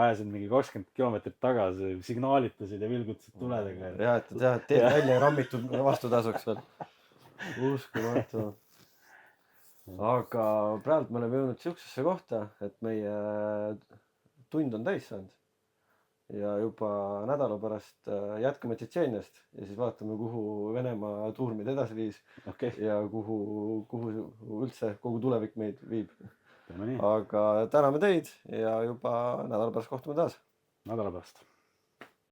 Ajasid mingi 20 kilomeetrit tagasi, signaalitasid ja vilgutasid tuledega. Ja, et teed välja rammitud vastutasuks veel. Uskumatu. Aga praegu me oleme jõudnud siuksesse kohta, et meie tund on täis saanud. Ja juba nädala pärast jätkame Tšetšeeniast ja siis vaatame, kuhu Venemaa tuur meid edasi viis. Ja kuhu üldse kogu tulevik meid viib. Aga täname teid ja juba nädala pärast kohtume taas. Nädala pärast.